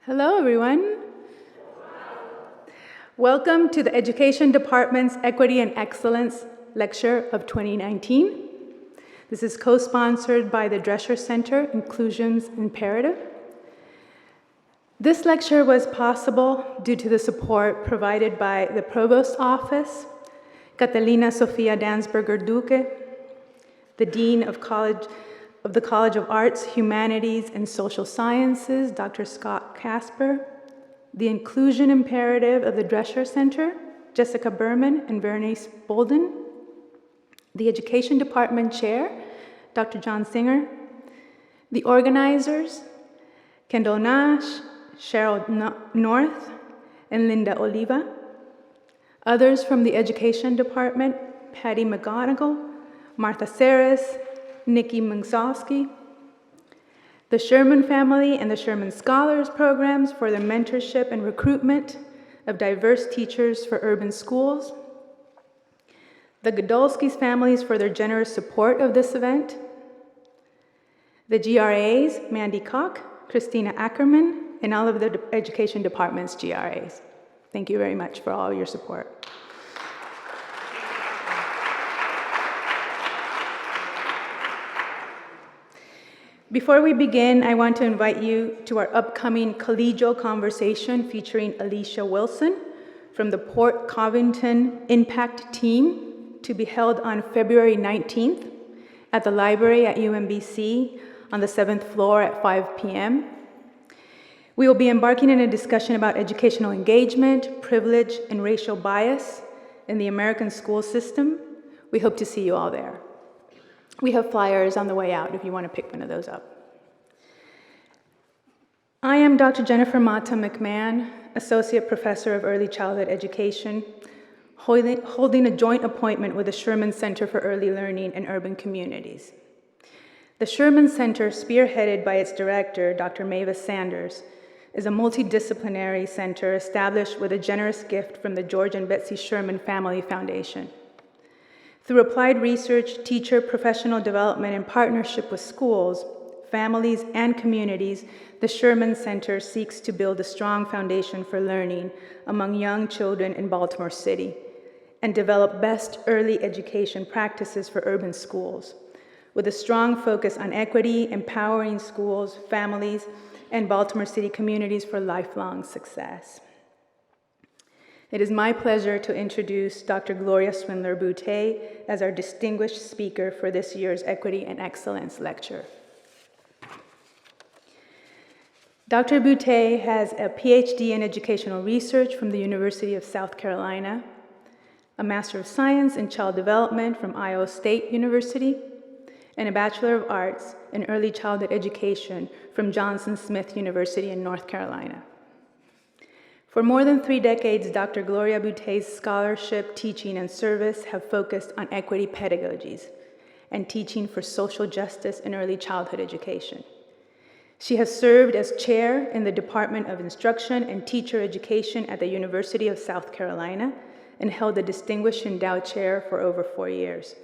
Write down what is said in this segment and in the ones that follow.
Hello, everyone. Welcome to the Education Department's Equity and Excellence Lecture of 2019. This is co-sponsored by the Drescher Center, Inclusion's Imperative. This lecture was possible due to the support provided by the Provost Office, Catalina Sofia Dansberger Duque, the Dean of the College of Arts, Humanities, and Social Sciences, Dr. Scott Casper, the Inclusion Imperative of the Drescher Center, Jessica Berman and Bernice Bolden, the Education Department Chair, Dr. John Singer, the organizers, Kendall Nash, Cheryl North, and Linda Oliva, others from the Education Department, Patty McGonigal, Martha Saris, Nikki Mungzowski, the Sherman family and the Sherman Scholars programs for their mentorship and recruitment of diverse teachers for urban schools, the Godolski's families for their generous support of this event, the GRAs, Mandy Koch, Christina Ackerman, and all of the Education Department's GRAs. Thank you very much for all your support. Before we begin, I want to invite you to our upcoming collegial conversation featuring Alicia Wilson from the Port Covington Impact Team to be held on February 19th at the library at UMBC on the 7th floor at 5 p.m. We will be embarking in a discussion about educational engagement, privilege, and racial bias in the American school system. We hope to see you all there. We have flyers on the way out if you want to pick one of those up. I am Dr. Jennifer Mata McMahon, Associate Professor of Early Childhood Education, holding a joint appointment with the Sherman Center for Early Learning in Urban Communities. The Sherman Center, spearheaded by its director, Dr. Mavis Sanders, is a multidisciplinary center established with a generous gift from the George and Betsy Sherman Family Foundation. Through applied research, teacher professional development, and partnership with schools, families, and communities, the Sherman Center seeks to build a strong foundation for learning among young children in Baltimore City and develop best early education practices for urban schools, with a strong focus on equity, empowering schools, families, and Baltimore City communities for lifelong success. It is my pleasure to introduce Dr. Gloria Swindler Boutte as our distinguished speaker for this year's Equity and Excellence Lecture. Dr. Boutte has a PhD in Educational Research from the University of South Carolina, a Master of Science in Child Development from Iowa State University, and a Bachelor of Arts in Early Childhood Education from Johnson Smith University in North Carolina. For more than 3 decades, Dr. Gloria Boutte's scholarship, teaching, and service have focused on equity pedagogies and teaching for social justice in early childhood education. She has served as chair in the Department of Instruction and Teacher Education at the University of South Carolina and held the Distinguished Endowed Chair for over 4 years.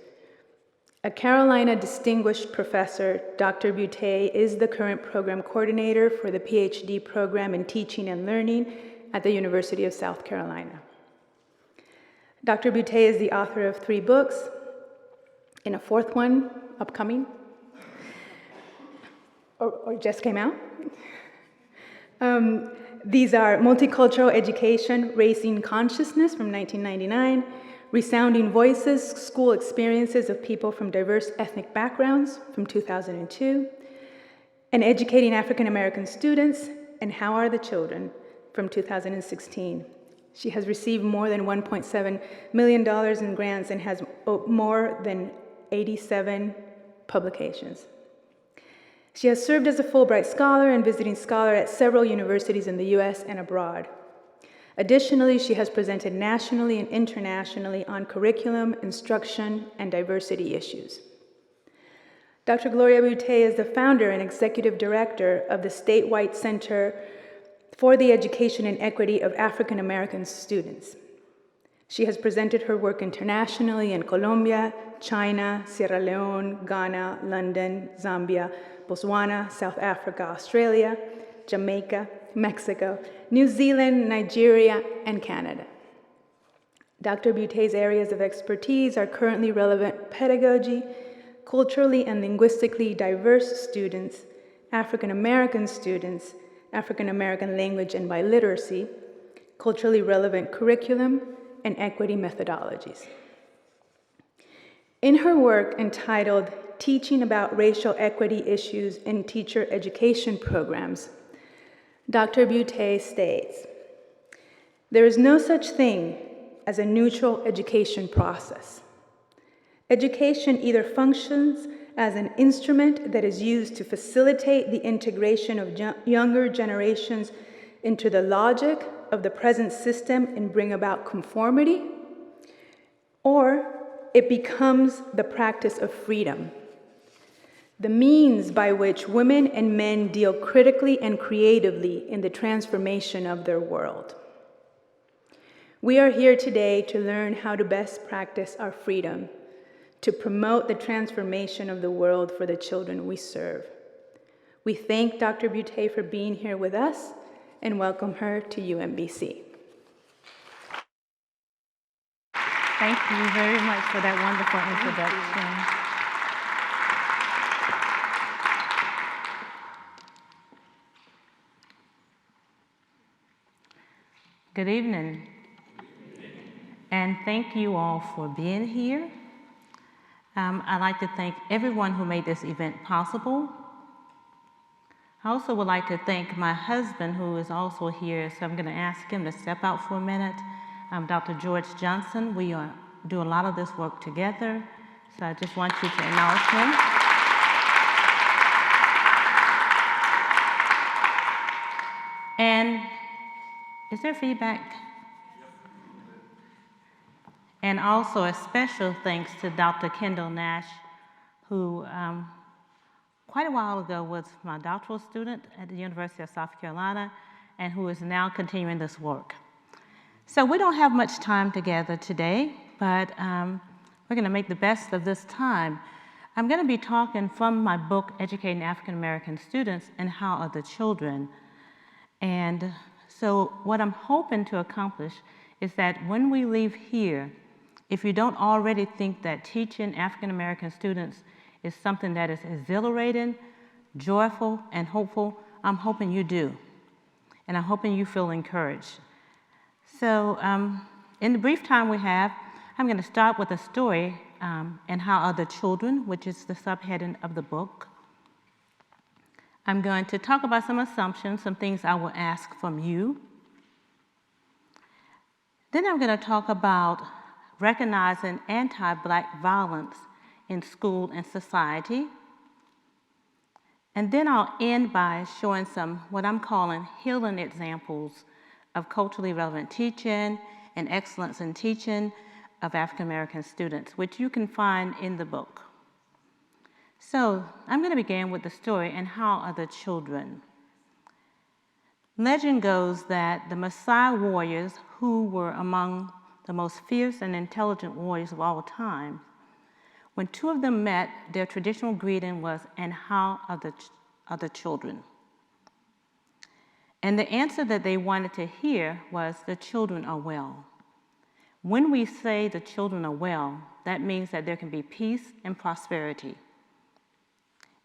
A Carolina Distinguished Professor, Dr. Boutte is the current program coordinator for the PhD program in Teaching and Learning at the University of South Carolina. Dr. Boutte is the author of 3 books, and a 4th one upcoming, or just came out. These are Multicultural Education, Raising Consciousness from 1999, Resounding Voices, School Experiences of People from Diverse Ethnic Backgrounds from 2002, and Educating African American Students, and How Are the Children from 2016. She has received more than $1.7 million in grants and has more than 87 publications. She has served as a Fulbright Scholar and visiting scholar at several universities in the US and abroad. Additionally, she has presented nationally and internationally on curriculum, instruction, and diversity issues. Dr. Gloria Boutte is the founder and executive director of the statewide Center for the Education and Equity of African American Students. She has presented her work internationally in Colombia, China, Sierra Leone, Ghana, London, Zambia, Botswana, South Africa, Australia, Jamaica, Mexico, New Zealand, Nigeria, and Canada. Dr. Boutay's areas of expertise are currently relevant pedagogy, culturally and linguistically diverse students, African American students, African American language and biliteracy, culturally relevant curriculum, and equity methodologies. In her work entitled Teaching About Racial Equity Issues in Teacher Education Programs, Dr. Boutay states, "There is no such thing as a neutral education process. Education either functions as an instrument that is used to facilitate the integration of younger generations into the logic of the present system and bring about conformity, or it becomes the practice of freedom, the means by which women and men deal critically and creatively in the transformation of their world. We are here today to learn how to best practice our freedom, to promote the transformation of the world for the children we serve. We thank Dr. Boutay for being here with us and welcome her to UMBC." Thank you very much for that wonderful introduction. Good evening. And thank you all for being here. I'd like to thank everyone who made this event possible. I also would like to thank my husband, who is also here, so I'm going to ask him to step out for a minute. Dr. George Johnson. We do a lot of this work together, so I just want you to acknowledge him. And is there feedback? And also a special thanks to Dr. Kendall Nash, who quite a while ago was my doctoral student at the University of South Carolina and who is now continuing this work. So we don't have much time together today, but we're going to make the best of this time. I'm going to be talking from my book, Educating African American Students and How Are the Children. And so what I'm hoping to accomplish is that when we leave here, if you don't already think that teaching African American students is something that is exhilarating, joyful, and hopeful, I'm hoping you do. And I'm hoping you feel encouraged. So in the brief time we have, I'm going to start with a story, and How Are the Children, which is the subheading of the book. I'm going to talk about some assumptions, some things I will ask from you. Then I'm going to talk about recognizing anti-Black violence in school and society. And then I'll end by showing some what I'm calling healing examples of culturally relevant teaching and excellence in teaching of African American students, which you can find in the book. So I'm going to begin with the story, And How Are the Children? Legend goes that the Maasai warriors, who were among the most fierce and intelligent warriors of all time, when two of them met, their traditional greeting was, "And how are the children?" And the answer that they wanted to hear was, "The children are well." When we say the children are well, that means that there can be peace and prosperity.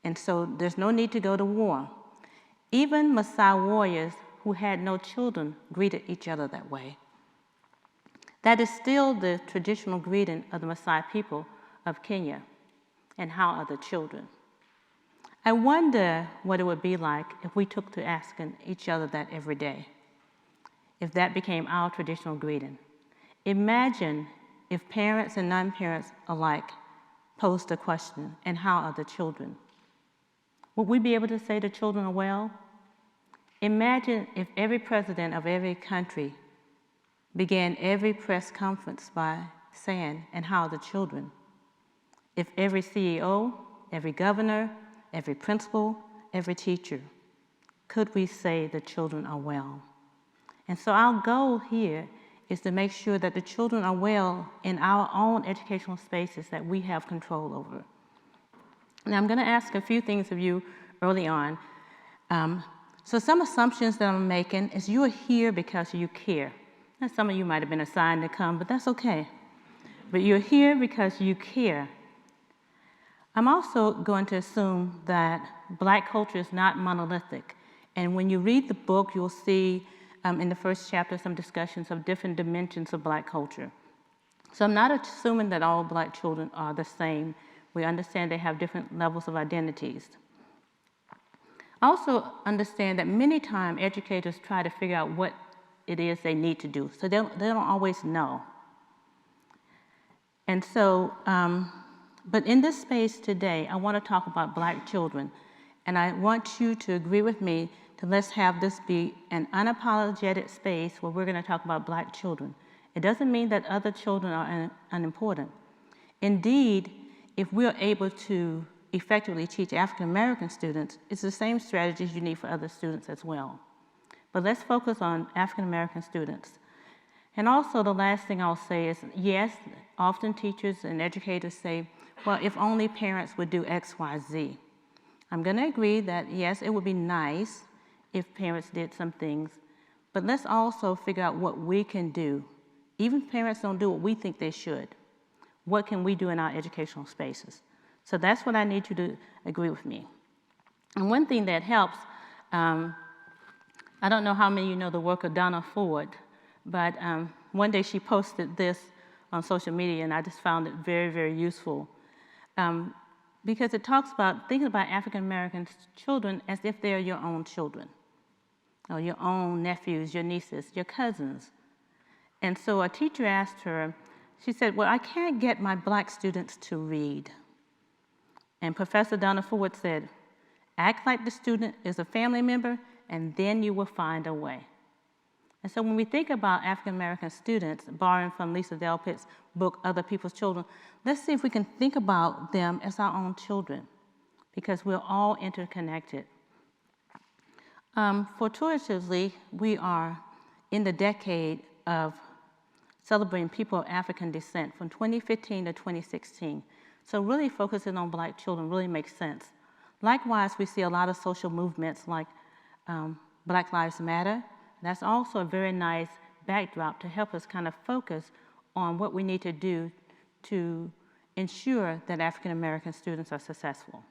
And so there's no need to go to war. Even Maasai warriors who had no children greeted each other that way. That is still the traditional greeting of the Maasai people of Kenya. And how are the children? I wonder what it would be like if we took to asking each other that every day, if that became our traditional greeting. Imagine if parents and non-parents alike posed the question, "And how are the children?" Would we be able to say the children are well? Imagine if every president of every country began every press conference by saying, "And how are the children?" If every CEO, every governor, every principal, every teacher, could we say the children are well? And so our goal here is to make sure that the children are well in our own educational spaces that we have control over. Now I'm going to ask a few things of you early on. So some assumptions that I'm making is you are here because you care. And some of you might have been assigned to come, but that's okay. But you're here because you care. I'm also going to assume that Black culture is not monolithic. And when you read the book, you'll see in the first chapter some discussions of different dimensions of Black culture. So I'm not assuming that all Black children are the same. We understand they have different levels of identities. I also understand that many times educators try to figure out what it is they need to do. So they don't always know. And so, but in this space today, I want to talk about Black children. And I want you to agree with me to let's have this be an unapologetic space where we're going to talk about Black children. It doesn't mean that other children are unimportant. Indeed, if we're able to effectively teach African American students, it's the same strategies you need for other students as well. But let's focus on African American students. And also the last thing I'll say is, yes, often teachers and educators say, well, if only parents would do X, Y, Z. I'm going to agree that, yes, it would be nice if parents did some things, but let's also figure out what we can do. Even if parents don't do what we think they should, what can we do in our educational spaces? So that's what I need you to agree with me. And one thing that helps, I don't know how many of you know the work of Donna Ford, but one day she posted this on social media, and I just found it very, very useful. Because it talks about thinking about African American children as if they're your own children, or your own nephews, your nieces, your cousins. And so a teacher asked her, she said, well, I can't get my Black students to read. And Professor Donna Ford said, act like the student is a family member, and then you will find a way. And so when we think about African American students, borrowing from Lisa Delpit's book, Other People's Children, let's see if we can think about them as our own children, because we're all interconnected. Fortuitously, we are in the decade of celebrating people of African descent from 2015 to 2016. So really focusing on Black children really makes sense. Likewise, we see a lot of social movements like Black Lives Matter. That's also a very nice backdrop to help us kind of focus on what we need to do to ensure that African American students are successful.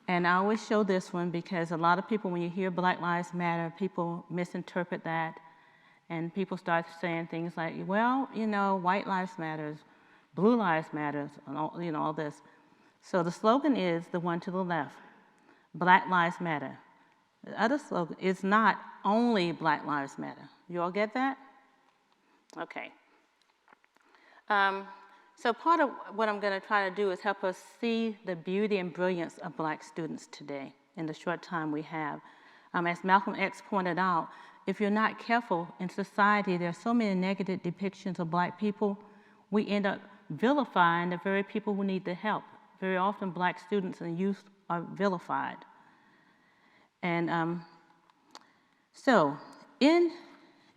And I always show this one because a lot of people, when you hear Black Lives Matter, people misinterpret that, and people start saying things like, well, you know, white lives matters, blue lives matters, and all, you know, all this. So the slogan is the one to the left, Black Lives Matter. The other slogan is not only Black Lives Matter. You all get that? Okay. So part of what I'm going to try to do is help us see the beauty and brilliance of Black students today in the short time we have. As Malcolm X pointed out, if you're not careful in society, there are so many negative depictions of Black people, we end up vilifying the very people who need the help. Very often Black students and youth are vilified. And so in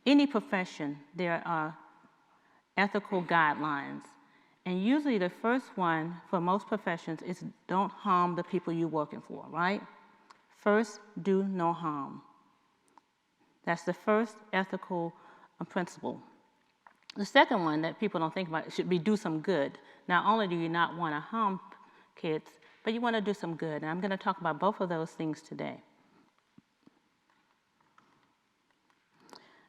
any profession, there are ethical guidelines. And usually the first one for most professions is don't harm the people you're working for, right? First, do no harm. That's the first ethical principle. The second one that people don't think about should be do some good. Not only do you not want to harm kids, but you want to do some good. And I'm going to talk about both of those things today.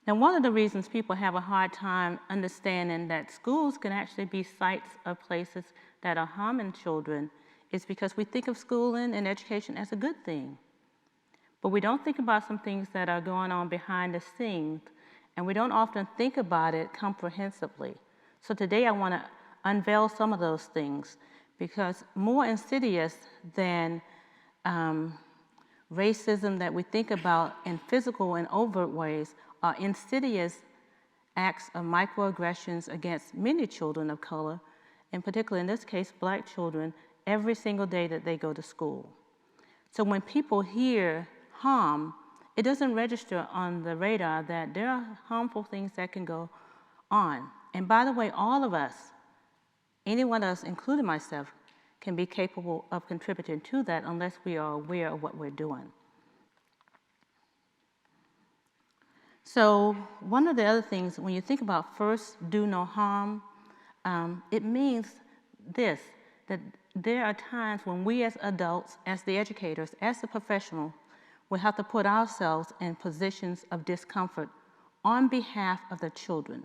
Now, one of the reasons people have a hard time understanding that schools can actually be sites of places that are harming children is because we think of schooling and education as a good thing. But we don't think about some things that are going on behind the scenes, and we don't often think about it comprehensively. So today I want to unveil some of those things, because more insidious than racism that we think about in physical and overt ways are insidious acts of microaggressions against many children of color, in particular in this case, Black children, every single day that they go to school. So when people hear harm, it doesn't register on the radar that there are harmful things that can go on. And by the way, all of us, any one of us, including myself, can be capable of contributing to that unless we are aware of what we're doing. So one of the other things, when you think about first do no harm, it means this, that there are times when we as adults, as the educators, as the professional, will have to put ourselves in positions of discomfort on behalf of the children.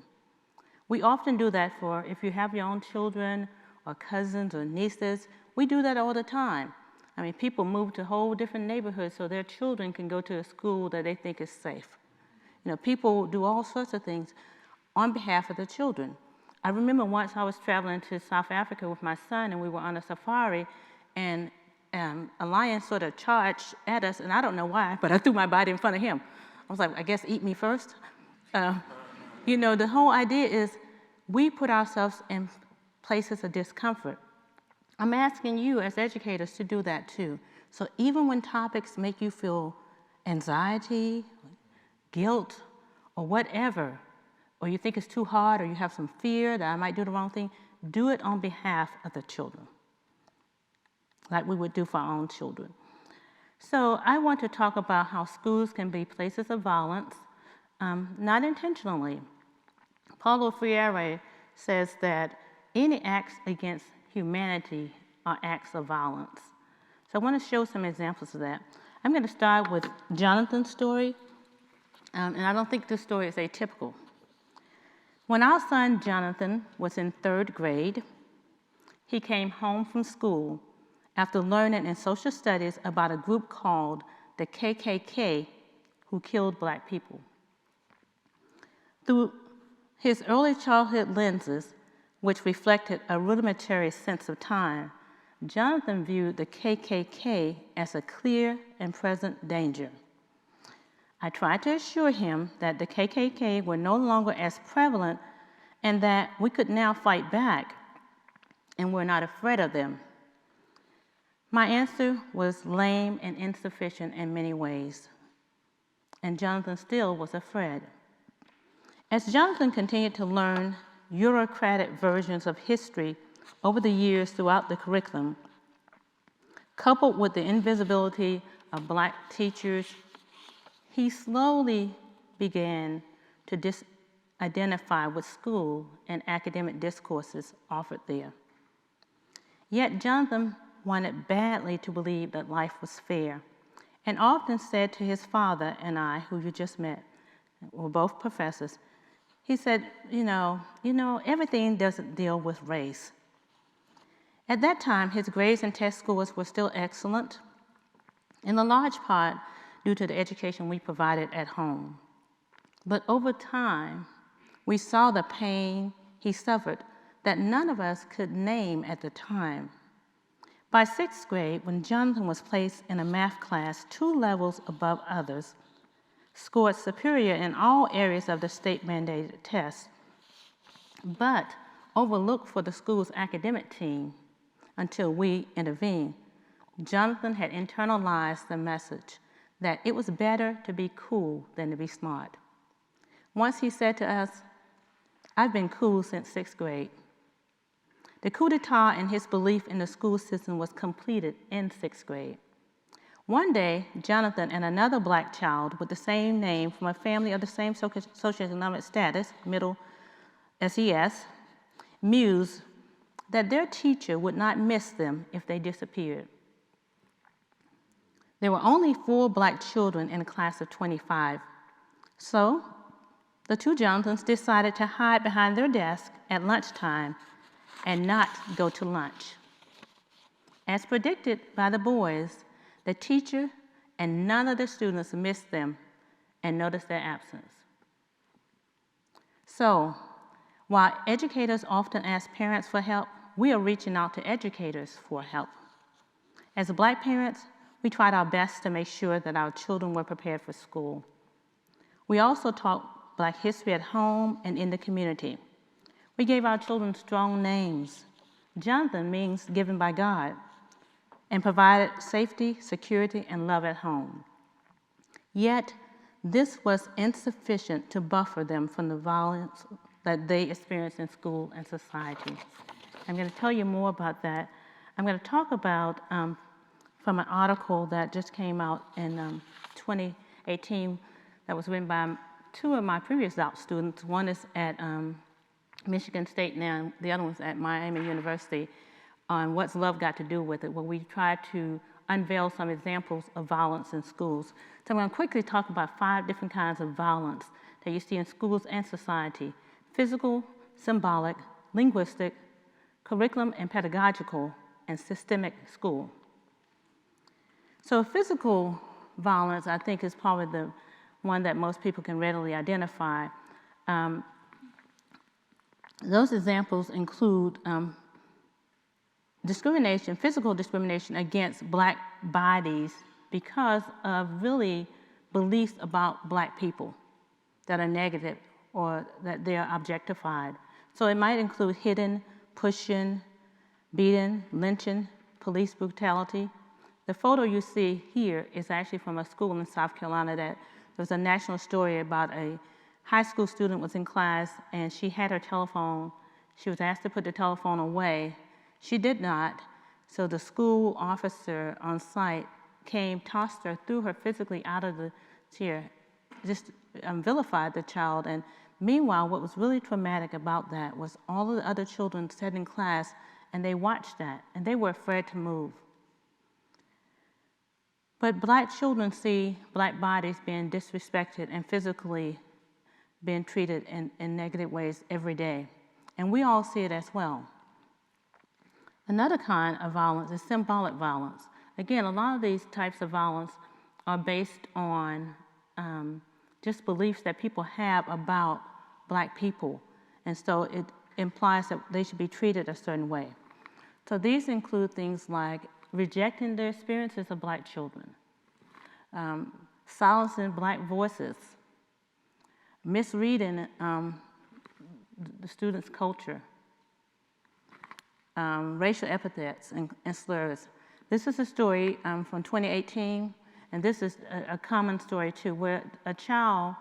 We often do that for, if you have your own children or cousins or nieces, we do that all the time. I mean, people move to whole different neighborhoods so their children can go to a school that they think is safe. You know, people do all sorts of things on behalf of the children. I remember once I was traveling to South Africa with my son, and we were on a safari, and a lion sort of charged at us, and I don't know why, but I threw my body in front of him. I was like, I guess eat me first. You know, the whole idea is we put ourselves in places of discomfort. I'm asking you as educators to do that too. So even when topics make you feel anxiety, guilt, or whatever, or you think it's too hard, or you have some fear that I might do the wrong thing, do it on behalf of the children, like we would do for our own children. So I want to talk about how schools can be places of violence, not intentionally. Paulo Freire says that any acts against humanity are acts of violence. So I want to show some examples of that. I'm going to start with Jonathan's story, and I don't think this story is atypical. When our son Jonathan was in 3rd grade, he came home from school after learning in social studies about a group called the KKK who killed black people. Through his early childhood lenses, which reflected a rudimentary sense of time, Jonathan viewed the KKK as a clear and present danger. I tried to assure him that the KKK were no longer as prevalent and that we could now fight back and we're not afraid of them. My answer was lame and insufficient in many ways, and Jonathan still was afraid. As Jonathan continued to learn bureaucratic versions of history over the years throughout the curriculum, coupled with the invisibility of black teachers, he slowly began to disidentify with school and academic discourses offered there. Yet Jonathan wanted badly to believe that life was fair, and often said to his father and I, who you just met, we're both professors, he said, you know, everything doesn't deal with race. At that time, his grades and test scores were still excellent, in a large part due to the education we provided at home. But over time, we saw the pain he suffered that none of us could name at the time. By 6th grade, when Jonathan was placed in a math class 2 levels above others, scored superior in all areas of the state-mandated test, but overlooked for the school's academic team until we intervened, Jonathan had internalized the message that it was better to be cool than to be smart. Once he said to us, "I've been cool since 6th grade." The coup d'etat in his belief in the school system was completed in 6th grade. One day, Jonathan and another black child with the same name from a family of the same socioeconomic status, middle SES, mused that their teacher would not miss them if they disappeared. There were only 4 black children in a class of 25, so the 2 Jonathans decided to hide behind their desk at lunchtime and not go to lunch. As predicted by the boys, the teacher and none of the students missed them and noticed their absence. So, while educators often ask parents for help, we are reaching out to educators for help. As black parents, we tried our best to make sure that our children were prepared for school. We also taught black history at home and in the community. We gave our children strong names. Jonathan means given by God, and provided safety, security, and love at home. Yet, this was insufficient to buffer them from the violence that they experience in school and society. I'm going to tell you more about that. I'm going to talk about from an article that just came out in 2018 that was written by two of my previous ALP students, one is at Michigan State now, the other one's at Miami University, on What's Love Got to Do with It, where we try to unveil some examples of violence in schools. So I'm going to quickly talk about 5 different kinds of violence that you see in schools and society: physical, symbolic, linguistic, curriculum and pedagogical, and systemic school. So physical violence, I think, is probably the one that most people can readily identify. Those examples include discrimination, physical discrimination against Black bodies because of really beliefs about Black people that are negative or that they are objectified. So it might include hitting, pushing, beating, lynching, police brutality. The photo you see here is actually from a school in South Carolina that there was a national story about a high school student was in class and she had her telephone. She was asked to put the telephone away. She did not, so the school officer on site came, tossed her, threw her physically out of the chair, just vilified the child. And meanwhile, what was really traumatic about that was all of the other children sat in class and they watched that and they were afraid to move. But Black children see Black bodies being disrespected and physically being treated in negative ways every day. And we all see it as well. Another kind of violence is symbolic violence. Again, a lot of these types of violence are based on just beliefs that people have about Black people. And so it implies that they should be treated a certain way. So these include things like rejecting the experiences of Black children, silencing Black voices, misreading the students' culture, racial epithets and slurs. This is a story from 2018, and this is a common story too, where a child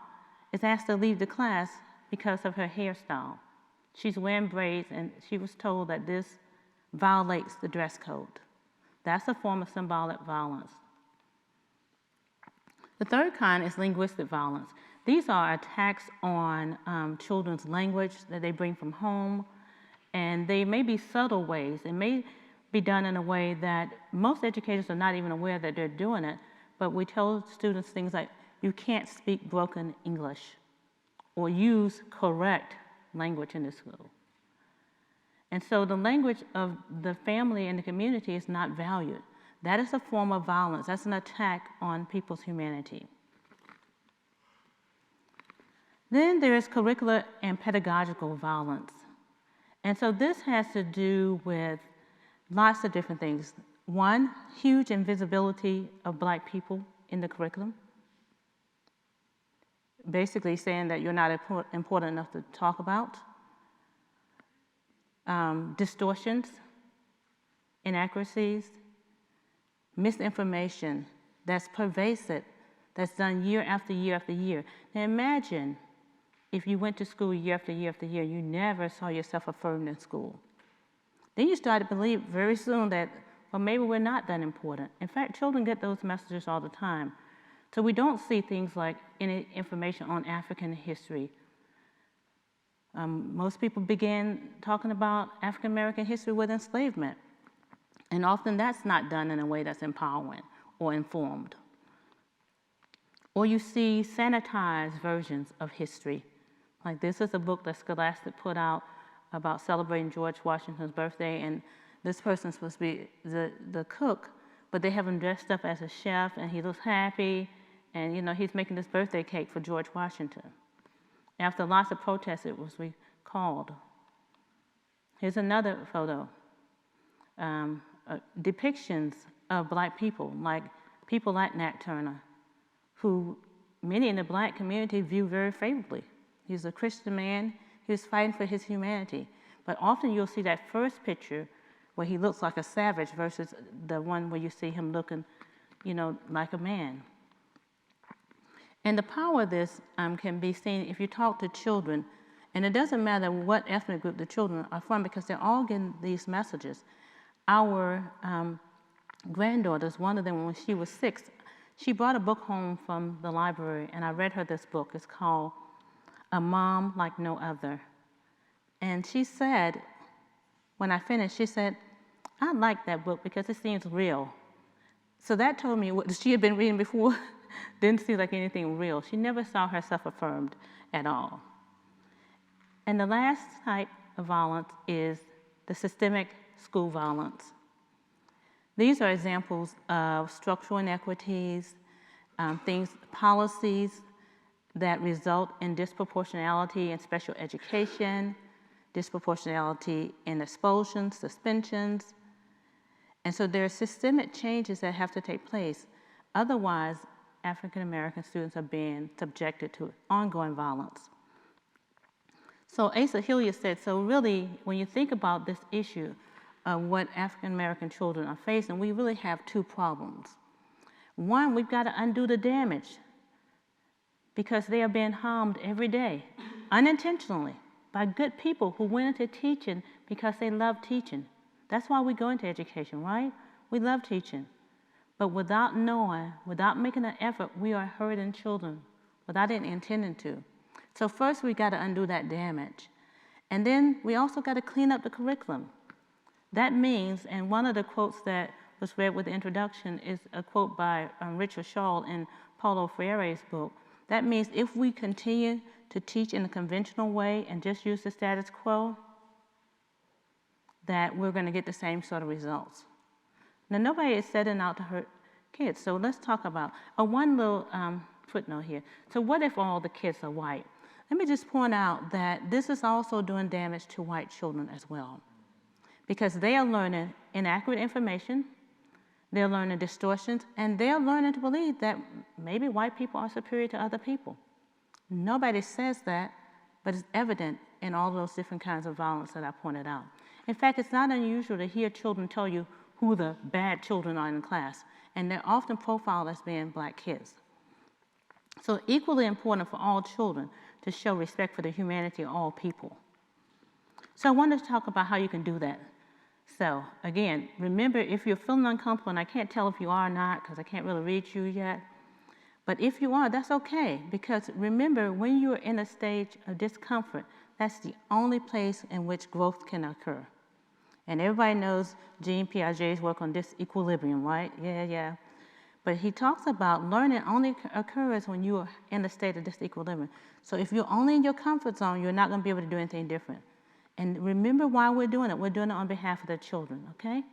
is asked to leave the class because of her hairstyle. She's wearing braids, and she was told that this violates the dress code. That's a form of symbolic violence. The third kind is linguistic violence. These are attacks on children's language that they bring from home, and they may be subtle ways. It may be done in a way that most educators are not even aware that they're doing it, but we tell students things like, you can't speak broken English, or use correct language in the school. And so the language of the family and the community is not valued. That is a form of violence. That's an attack on people's humanity. Then there is curricular and pedagogical violence. And so this has to do with lots of different things. One, huge invisibility of Black people in the curriculum. Basically saying that you're not important enough to talk about. Distortions, inaccuracies, misinformation that's pervasive, that's done year after year after year. Now imagine if you went to school year after year after year, you never saw yourself affirmed in school. Then you start to believe very soon that, well, maybe we're not that important. In fact, children get those messages all the time. So we don't see things like any information on African history. Most people begin talking about African American history with enslavement. And often that's not done in a way that's empowering or informed. Or you see sanitized versions of history. Like this is a book that Scholastic put out about celebrating George Washington's birthday, and this person's supposed to be the cook, but they have him dressed up as a chef, and he looks happy, and he's making this birthday cake for George Washington. After lots of protests, it was recalled. Here's another photo. Depictions of Black people like Nat Turner, who many in the Black community view very favorably. He's a Christian man. He was fighting for his humanity. But often you'll see that first picture where he looks like a savage versus the one where you see him looking, like a man. And the power of this can be seen if you talk to children. And it doesn't matter what ethnic group the children are from because they're all getting these messages. Our granddaughters, one of them when she was 6, she brought a book home from the library, and I read her this book. It's called a mom like no other. And she said, when I finished, she said, I like that book because it seems real. So that told me what she had been reading before didn't seem like anything real. She never saw herself affirmed at all. And the last type of violence is the systemic school violence. These are examples of structural inequities, policies that result in disproportionality in special education, disproportionality in expulsions, suspensions. And so there are systemic changes that have to take place. Otherwise, African American students are being subjected to ongoing violence. So Asa Hilliard said, so really, when you think about this issue of what African American children are facing, we really have two problems. One, we've got to undo the damage because they are being harmed every day, unintentionally, by good people who went into teaching because they love teaching. That's why we go into education, right? We love teaching. But without knowing, without making an effort, we are hurting children without it intending to. So first, we got to undo that damage. And then we also got to clean up the curriculum. That means, and one of the quotes that was read with the introduction is a quote by Richard Shaw in Paulo Freire's book. That means if we continue to teach in a conventional way and just use the status quo, that we're going to get the same sort of results. Now, nobody is setting out to hurt kids, so let's talk about one little footnote here. So what if all the kids are white? Let me just point out that this is also doing damage to white children as well, because they are learning inaccurate information, they're learning distortions, and they're learning to believe that maybe white people are superior to other people. Nobody says that, but it's evident in all those different kinds of violence that I pointed out. In fact, it's not unusual to hear children tell you who the bad children are in class, and they're often profiled as being black kids. So equally important for all children to show respect for the humanity of all people. So I wanted to talk about how you can do that. So again, remember, if you're feeling uncomfortable, and I can't tell if you are or not because I can't really read you yet, but if you are, that's okay, because remember, when you're in a stage of discomfort, that's the only place in which growth can occur. And everybody knows Jean Piaget's work on disequilibrium, right? Yeah. But he talks about learning only occurs when you are in a state of disequilibrium. So if you're only in your comfort zone, you're not going to be able to do anything different. And remember why we're doing it. We're doing it on behalf of the children, okay?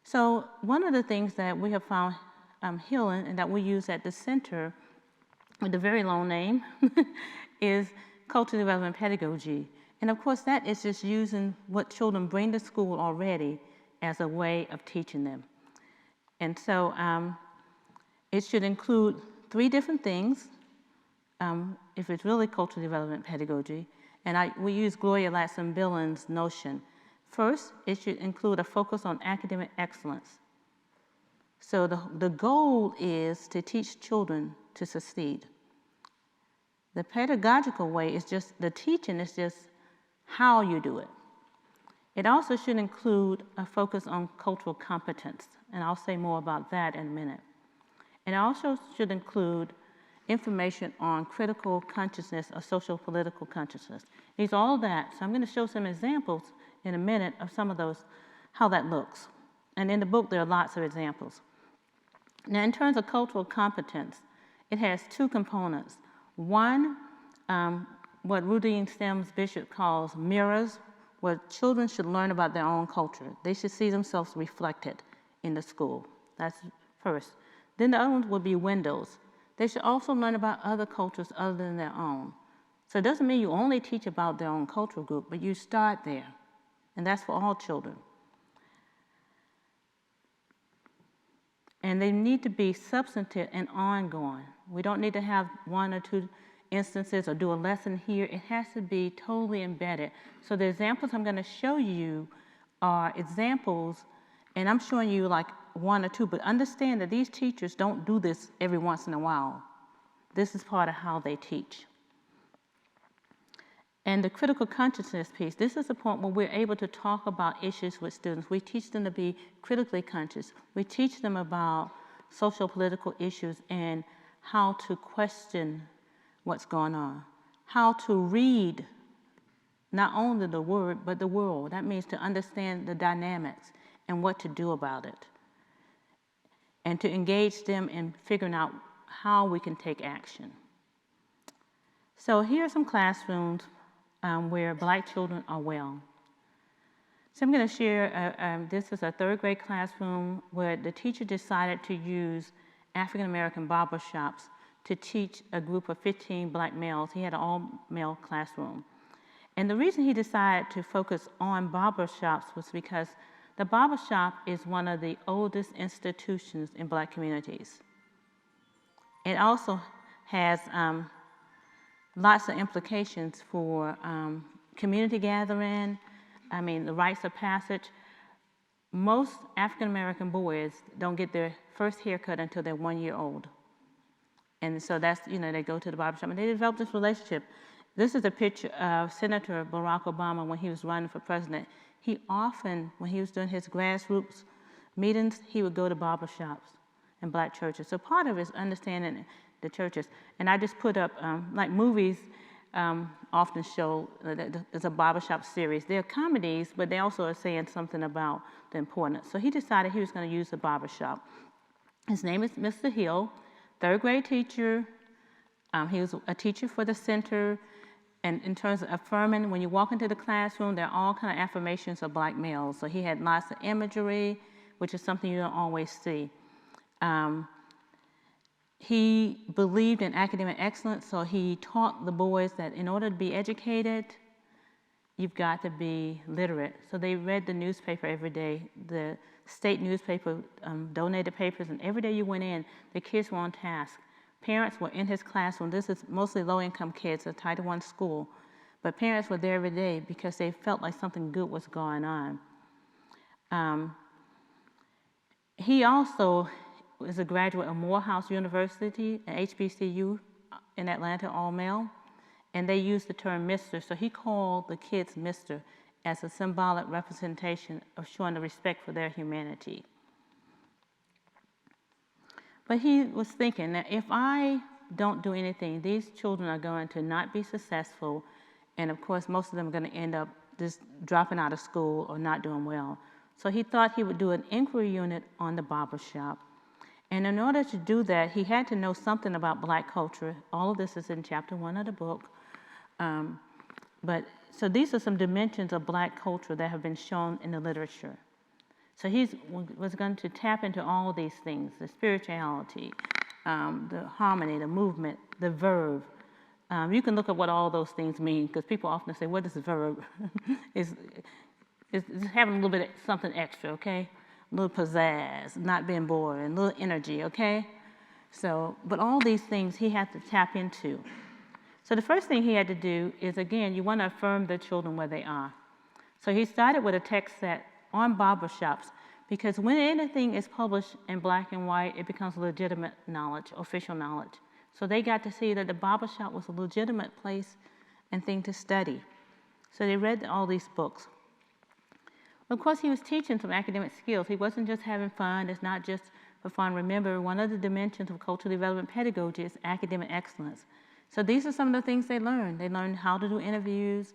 So one of the things that we have found healing and that we use at the center with a very long name is cultural development pedagogy. And of course, that is just using what children bring to school already as a way of teaching them. And so it should include 3 different things, if it's really cultural development pedagogy. And we use Gloria Latson-Billen's notion. First, it should include a focus on academic excellence. So the goal is to teach children to succeed. The pedagogical way is just, the teaching is just how you do it. It also should include a focus on cultural competence, and I'll say more about that in a minute. And it also should include information on critical consciousness or social political consciousness. It's all that. So I'm going to show some examples in a minute of some of those, how that looks. And in the book, there are lots of examples. Now, in terms of cultural competence, it has 2 components. One, what Rudine Sims Bishop calls mirrors, where children should learn about their own culture. They should see themselves reflected in the school. That's first. Then the other ones would be windows. They should also learn about other cultures other than their own. So it doesn't mean you only teach about their own cultural group, but you start there. And that's for all children. And they need to be substantive and ongoing. We don't need to have 1 or 2 instances or do a lesson here. It has to be totally embedded. So the examples I'm going to show you are examples, and I'm showing you like 1 or 2, but understand that these teachers don't do this every once in a while. This is part of how they teach. And the critical consciousness piece, this is the point where we're able to talk about issues with students. We teach them to be critically conscious. We teach them about social political issues and how to question what's going on. how to read not only the word, but the world. That means to understand the dynamics and what to do about it, and to engage them in figuring out how we can take action. So here are some classrooms where Black children are well. So I'm going to share, this is a third grade classroom where the teacher decided to use African American barbershops to teach a group of 15 Black males. He had an all-male classroom. And the reason he decided to focus on barbershops was because the barbershop is one of the oldest institutions in Black communities. It also has lots of implications for community gathering, the rites of passage. Most African American boys don't get their first haircut until they're 1 year old. And so that's, they go to the barbershop and they develop this relationship. This is a picture of Senator Barack Obama when he was running for president. He often, when he was doing his grassroots meetings, he would go to barbershops and Black churches. So part of it is understanding the churches. And I just put up, like movies often show, there's a barbershop series. They're comedies, but they also are saying something about the importance. So he decided he was going to use the barbershop. His name is Mr. Hill, third grade teacher. He was a teacher for the center. And in terms of affirming, when you walk into the classroom, there are all kind of affirmations of Black males. So he had lots of imagery, which is something you don't always see. He believed in academic excellence, so he taught the boys that in order to be educated, you've got to be literate. So they read the newspaper every day. The state newspaper donated papers, and every day you went in, the kids were on task. Parents were in his classroom. This is mostly low-income kids, a Title I school. But parents were there every day because they felt like something good was going on. He also is a graduate of Morehouse University, an HBCU in Atlanta, all male. And they used the term Mr. So he called the kids Mr. as a symbolic representation of showing the respect for their humanity. But he was thinking that if I don't do anything, these children are going to not be successful, and of course most of them are going to end up just dropping out of school or not doing well. So he thought he would do an inquiry unit on the barbershop. And in order to do that, he had to know something about Black culture. All of this is in chapter 1 of the book. So these are some dimensions of Black culture that have been shown in the literature. So he was going to tap into all of these things, the spirituality, the harmony, the movement, the verb. You can look at what all those things mean, because people often say, what is the verb? It's having a little bit of something extra, okay? A little pizzazz, not being bored, and a little energy, okay? So, but all these things he had to tap into. So the first thing he had to do is, again, you want to affirm the children where they are. So he started with a text set on barbershops, because when anything is published in black and white, it becomes legitimate knowledge, official knowledge. So they got to see that the barbershop was a legitimate place and thing to study. So they read all these books. Of course, he was teaching some academic skills. He wasn't just having fun. It's not just for fun. Remember, one of the dimensions of cultural development pedagogy is academic excellence. So these are some of the things they learned. They learned how to do interviews,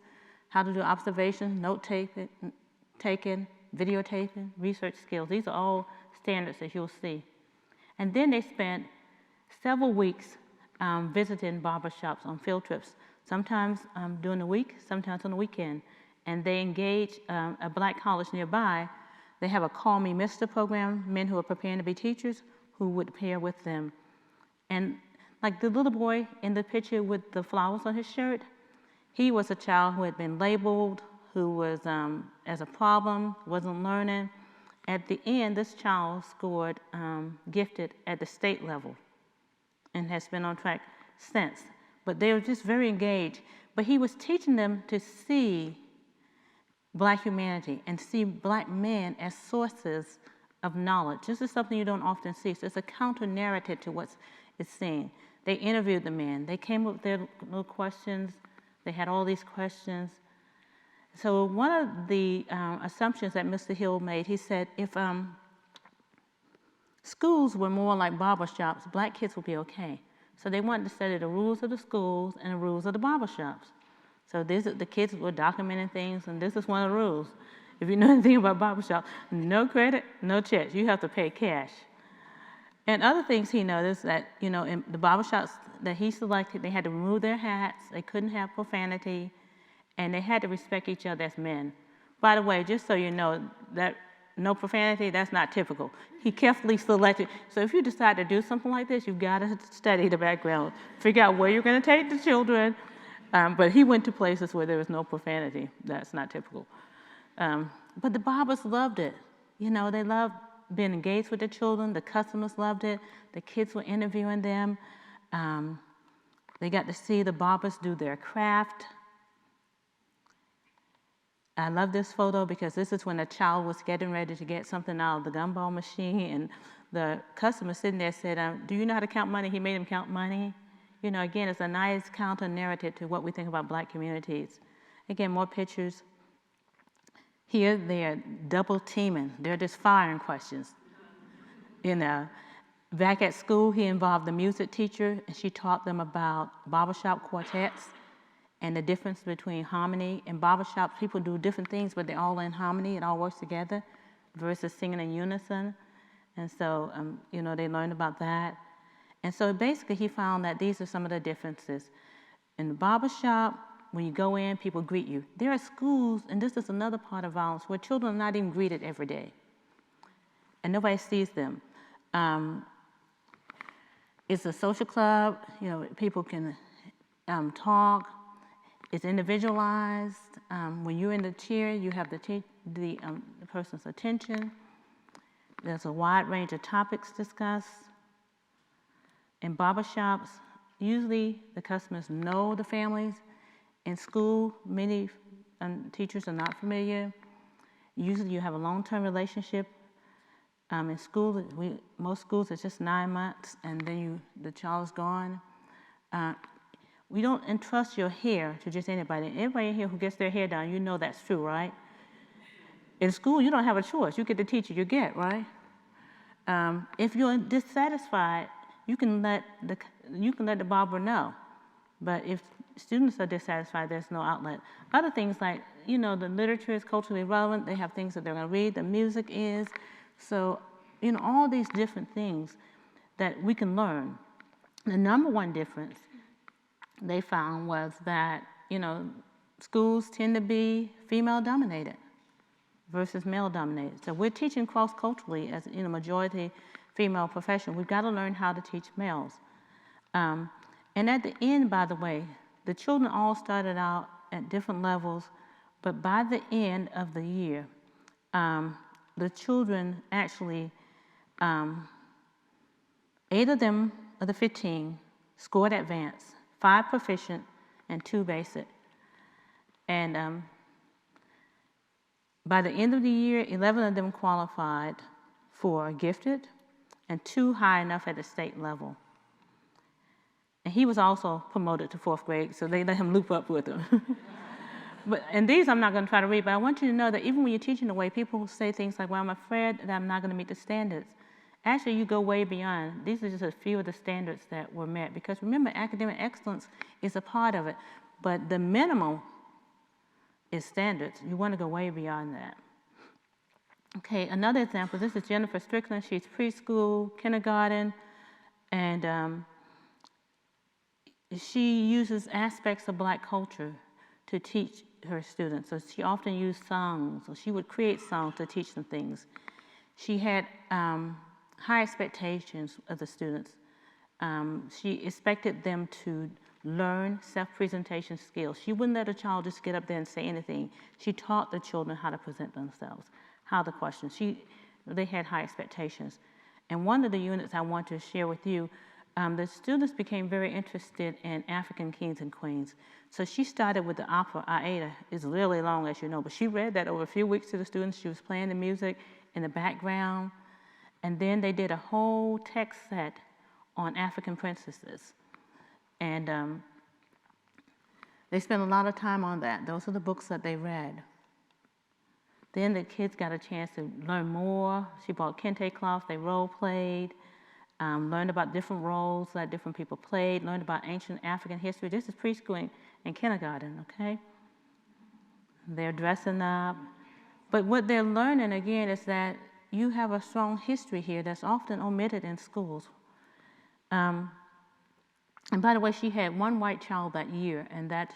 how to do observations, note-taking, videotaping, research skills. These are all standards that you'll see. And then they spent several weeks visiting barbershops on field trips, sometimes during the week, sometimes on the weekend. And they engaged a Black college nearby. They have a Call Me Mr. program, men who are preparing to be teachers who would pair with them. And like the little boy in the picture with the flowers on his shirt, he was a child who had been labeled, who was as a problem, wasn't learning. At the end, this child scored gifted at the state level and has been on track since. But they were just very engaged. But he was teaching them to see Black humanity and see Black men as sources of knowledge. This is something you don't often see. So it's a counter-narrative to what's seen. They interviewed the men. They came up with their little questions. They had all these questions. So one of the assumptions that Mr. Hill made, he said, if schools were more like barbershops, Black kids would be okay. So they wanted to study the rules of the schools and the rules of the barbershops. So the kids were documenting things, and this is one of the rules. If you know anything about barbershop, no credit, no checks. You have to pay cash. And other things he noticed that, in the barbershops that he selected, they had to remove their hats, they couldn't have profanity, and they had to respect each other as men. By the way, just so you know, that no profanity, that's not typical. He carefully selected. So if you decide to do something like this, you've got to study the background, figure out where you're going to take the children. But he went to places where there was no profanity. That's not typical. But the barbers loved it. They loved being engaged with the children. The customers loved it. The kids were interviewing them. They got to see the barbers do their craft. I love this photo because this is when a child was getting ready to get something out of the gumball machine, and the customer sitting there said, do you know how to count money? He made him count money. Again, it's a nice counter-narrative to what we think about black communities. Again, more pictures. Here, they're double teaming. They're just firing questions. Back at school, he involved the music teacher, and she taught them about barbershop quartets and the difference between harmony. In barbershops, people do different things, but they're all in harmony. It all works together versus singing in unison. And so, they learned about that. And so basically, he found that these are some of the differences. In the barbershop, when you go in, people greet you. There are schools, and this is another part of violence, where children are not even greeted every day. And nobody sees them. It's a social club. People can talk. It's individualized. When you're in the chair, you have the person's attention. There's a wide range of topics discussed. In barbershops, usually the customers know the families. In school, many teachers are not familiar. Usually you have a long-term relationship. In school, most schools it's just 9 months, and then the child's gone. We don't entrust your hair to just anybody. Everybody here who gets their hair done, you know that's true, right? In school, you don't have a choice. You get the teacher you get, right? If you're dissatisfied, you can let the barber know. But if students are dissatisfied, there's no outlet. Other things like, the literature is culturally relevant. They have things that they're going to read. The music is. So, all these different things that we can learn. The number one difference they found was that, schools tend to be female-dominated versus male-dominated. So we're teaching cross-culturally as, majority female profession. We've got to learn how to teach males. And at the end, by the way, the children all started out at different levels, but by the end of the year, the children actually, 8 of them of the 15 scored advanced, 5 proficient, and 2 basic. And by the end of the year, 11 of them qualified for gifted, and 2 high enough at the state level. And he was also promoted to 4th grade, so they let him loop up with them. And these I'm not going to try to read, but I want you to know that even when you're teaching the way, people say things like, well, I'm afraid that I'm not going to meet the standards. Actually, you go way beyond. These are just a few of the standards that were met. Because remember, academic excellence is a part of it, but the minimum is standards. You want to go way beyond that. Okay, another example, this is Jennifer Strickland. She's preschool, kindergarten, and she uses aspects of Black culture to teach her students. So she often used songs, or she would create songs to teach them things. She had high expectations of the students. She expected them to learn self-presentation skills. She wouldn't let a child just get up there and say anything. She taught the children how to present themselves, how to question. They had high expectations. And one of the units I want to share with you, the students became very interested in African kings and queens. So she started with the opera Aida. It's really long, as you know, but she read that over a few weeks to the students. She was playing the music in the background. And then they did a whole text set on African princesses. And they spent a lot of time on that. Those are the books that they read. Then the kids got a chance to learn more. She bought kente cloths. They role played. learned about different roles that different people played, learned about ancient African history. This is preschool and kindergarten, okay? They're dressing up. But what they're learning, again, is that you have a strong history here that's often omitted in schools. And by the way, she had one white child that year, and that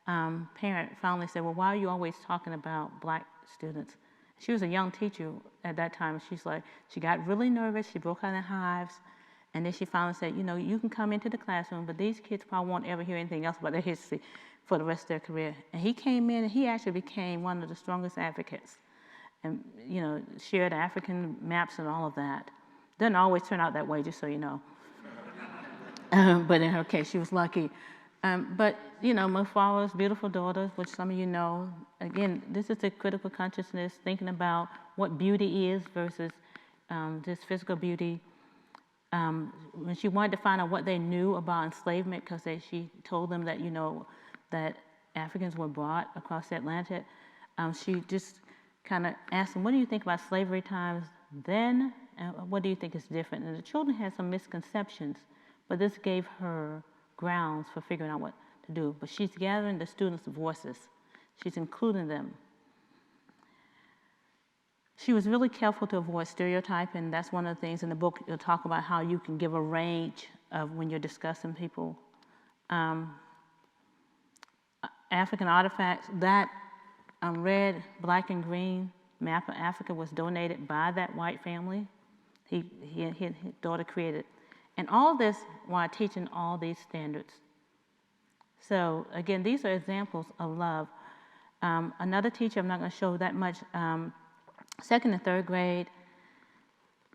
parent finally said, well, why are you always talking about black students? She was a young teacher at that time. She's like, she got really nervous. She broke out in hives. And then she finally said, you know, you can come into the classroom, but these kids probably won't ever hear anything else about their history for the rest of their career. And he came in, and he actually became one of the strongest advocates. And, you know, shared African maps and all of that. Doesn't always turn out that way, just so you know. But in her case, she was lucky. But, you know, Mufara's beautiful daughter, which some of you know, again, this is a critical consciousness, thinking about what beauty is versus just physical beauty. When she wanted to find out what they knew about enslavement, because she told them that, you know, that Africans were brought across the Atlantic, she just kind of asked them, what do you think about slavery times then, and what do you think is different? And the children had some misconceptions, but this gave her grounds for figuring out what to do. But she's gathering the students' voices. She's including them. She was really careful to avoid stereotyping. That's one of the things in the book. You'll talk about how you can give a range of when you're discussing people. African artifacts, that red, black, and green map of Africa was donated by that white family. His daughter created. And all of this while teaching all these standards. So again, these are examples of love. Another teacher, I'm not going to show that much, second and third grade,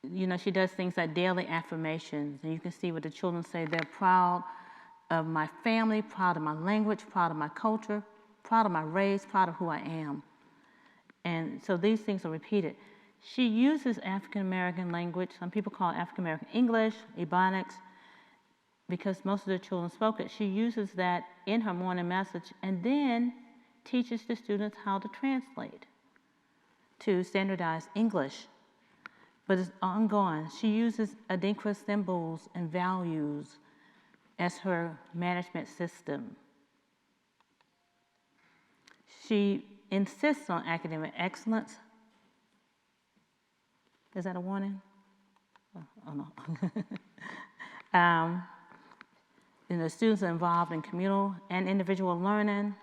you know, she does things like daily affirmations. And you can see what the children say. They're proud of my family, proud of my language, proud of my culture, proud of my race, proud of who I am. And so these things are repeated. She uses African American language. Some people call it African American English, Ebonics, because most of the children spoke it. She uses that in her morning message and then teaches the students how to translate to standardized English. But it's ongoing. She uses Adinkra symbols and values as her management system. She insists on academic excellence. Is that a warning? Oh no. And the students are involved in communal and individual learning.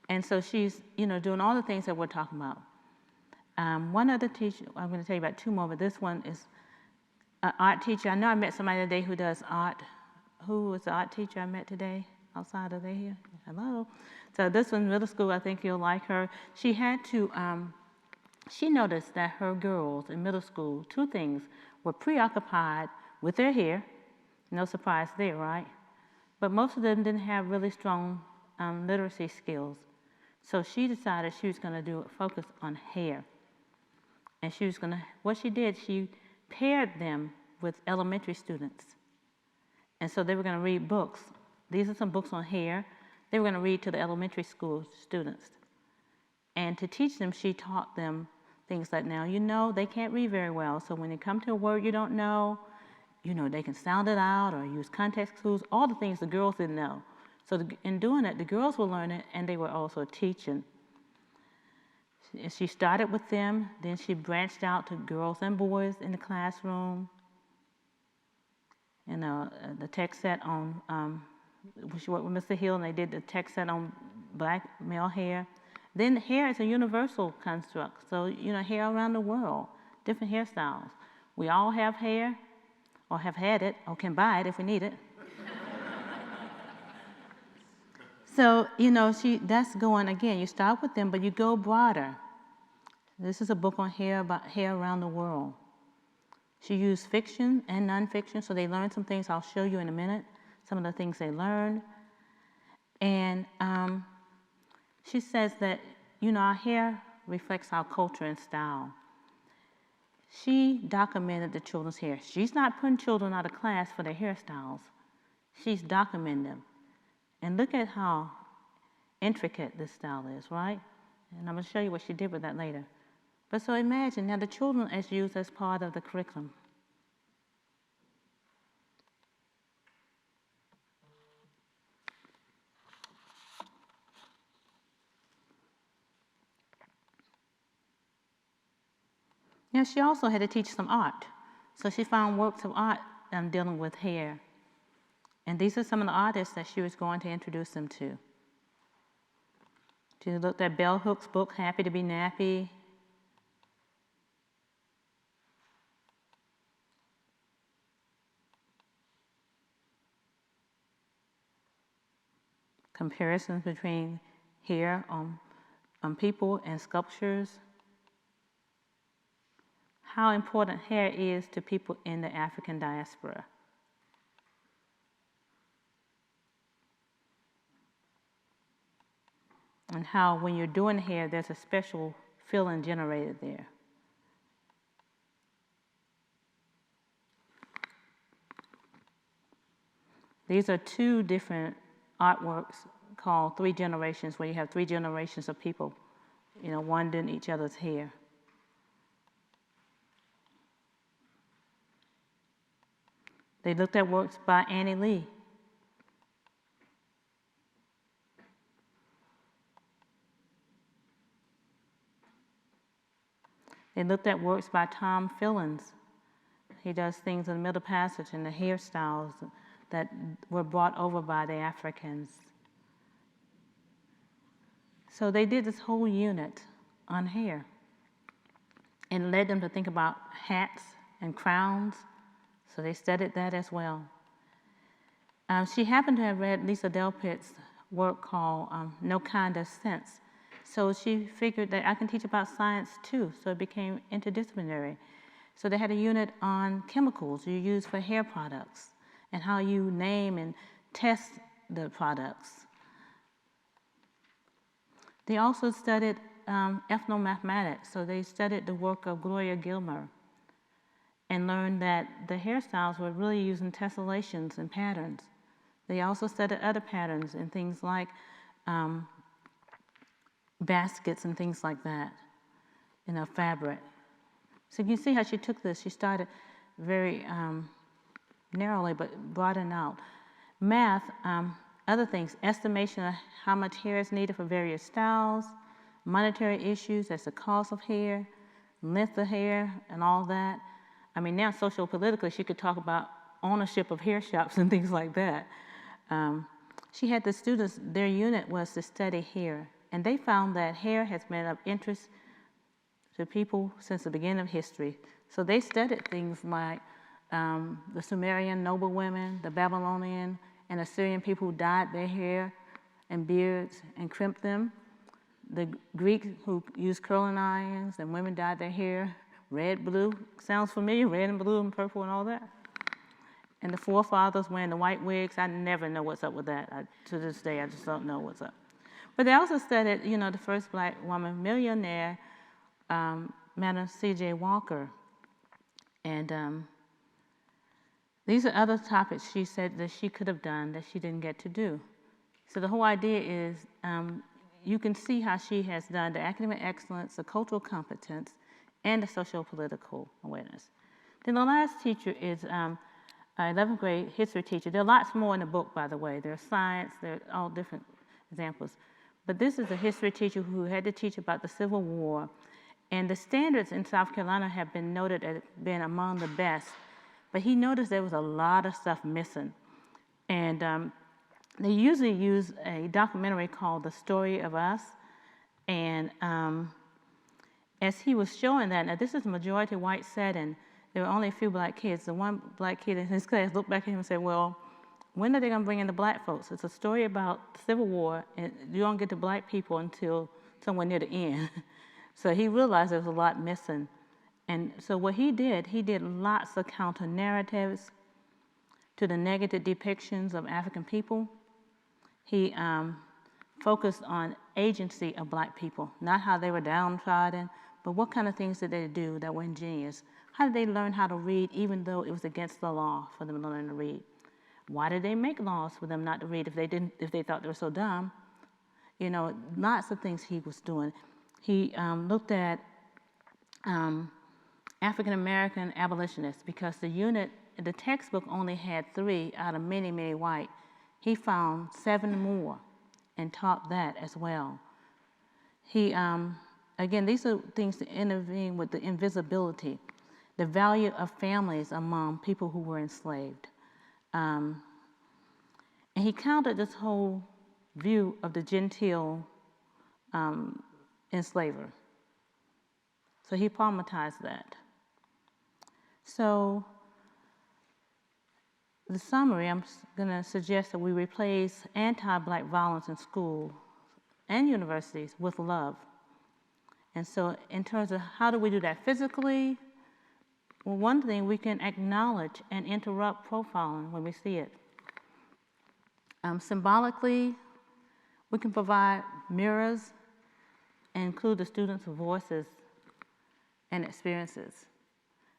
And so she's, you know, doing all the things that we're talking about. One other teacher, I'm going to tell you about two more, but this one is an art teacher. I know I met somebody today who does art. Who was the art teacher I met today? Outside of there here? Hello. So this one, middle school, I think you'll like her. She had to, she noticed that her girls in middle school, two things, were preoccupied with their hair. No surprise there, right? But most of them didn't have really strong literacy skills. So she decided she was going to do a focus on hair. And she was going to, what she did, she paired them with elementary students. And so they were going to read books. These are some books on hair. They were going to read to the elementary school students. And to teach them, she taught them things like, now, you know, they can't read very well. So when they come to a word you don't know, you know, they can sound it out or use context clues, all the things the girls didn't know. So in doing it, the girls were learning and they were also teaching. She started with them, then she branched out to girls and boys in the classroom. You know, the text set on, she worked with Mr. Hill and they did the text set on black male hair. Then hair is a universal construct. So, you know, hair around the world, different hairstyles. We all have hair, or have had it, or can buy it if we need it. So, you know, that's going, again, you start with them, but you go broader. This is a book on hair, about hair around the world. She used fiction and nonfiction, so they learned some things I'll show you in a minute, some of the things they learned. And she says that, you know, our hair reflects our culture and style. She documented the children's hair. She's not putting children out of class for their hairstyles. She's documenting them. And look at how intricate this style is, right? And I'm going to show you what she did with that later. But so imagine, now the children is used as part of the curriculum. Yeah, she also had to teach some art. So she found works of art dealing with hair. And these are some of the artists that she was going to introduce them to. She looked at Bell Hooks' book, Happy to Be Nappy. Comparisons between hair on people and sculptures. How important hair is to people in the African diaspora. And how when you're doing hair, there's a special feeling generated there. These are two different artworks called Three Generations, where you have 3 generations of people, winding each other's hair. They looked at works by Annie Lee. They looked at works by Tom Fillins. He does things in the Middle Passage and the hairstyles that were brought over by the Africans. So they did this whole unit on hair and led them to think about hats and crowns. So they studied that as well. She happened to have read Lisa Delpit's work called No Kind of Sense. So she figured that I can teach about science too, so it became interdisciplinary. So they had a unit on chemicals you use for hair products and how you name and test the products. They also studied ethnomathematics, so they studied the work of Gloria Gilmer and learned that the hairstyles were really using tessellations and patterns. They also studied other patterns in things like baskets and things like that, fabric. So you can see how she took this. She started very narrowly, but broadened out. Math, other things, estimation of how much hair is needed for various styles, monetary issues, that's the cost of hair, length of hair, and all that. I mean, now socio-politically, she could talk about ownership of hair shops and things like that. She had the students, their unit was to study hair, and they found that hair has been of interest to people since the beginning of history. So they studied things like the Sumerian noble women, the Babylonian and Assyrian people who dyed their hair and beards and crimped them, the Greeks who used curling irons, and women dyed their hair red, blue. Sounds familiar, red and blue and purple and all that. And the forefathers wearing the white wigs. I never know what's up with that. To this day, I just don't know what's up. But they also studied, the first black woman millionaire, Madam C.J. Walker. And these are other topics she said that she could have done that she didn't get to do. So the whole idea is you can see how she has done the academic excellence, the cultural competence, and the socio-political awareness. Then the last teacher is 11th grade history teacher. There are lots more in the book, by the way. There's science, there are all different examples. But this is a history teacher who had to teach about the Civil War. And the standards in South Carolina have been noted as being among the best. But he noticed there was a lot of stuff missing. And they usually use a documentary called The Story of Us. And as he was showing that, now this is a majority white setting, there were only a few black kids. The one black kid in his class looked back at him and said, well, when are they going to bring in the black folks? It's a story about the Civil War, and you don't get to black people until somewhere near the end. So he realized there was a lot missing. And so what he did lots of counter narratives to the negative depictions of African people. He focused on agency of black people, not how they were downtrodden, but what kind of things did they do that were ingenious? How did they learn how to read even though it was against the law for them to learn to read? Why did they make laws for them not to read if they thought they were so dumb? Lots of things he was doing. He looked at African American abolitionists because the textbook only had 3 out of many, many white. He found 7 more and taught that as well. He again, these are things to intervene with the invisibility, the value of families among people who were enslaved. And he countered this whole view of the genteel enslaver. So he problematized that. So the summary, I'm going to suggest that we replace anti-Black violence in schools and universities with love. And so in terms of how do we do that physically, well, one thing, we can acknowledge and interrupt profiling when we see it. Symbolically, we can provide mirrors and include the students' voices and experiences.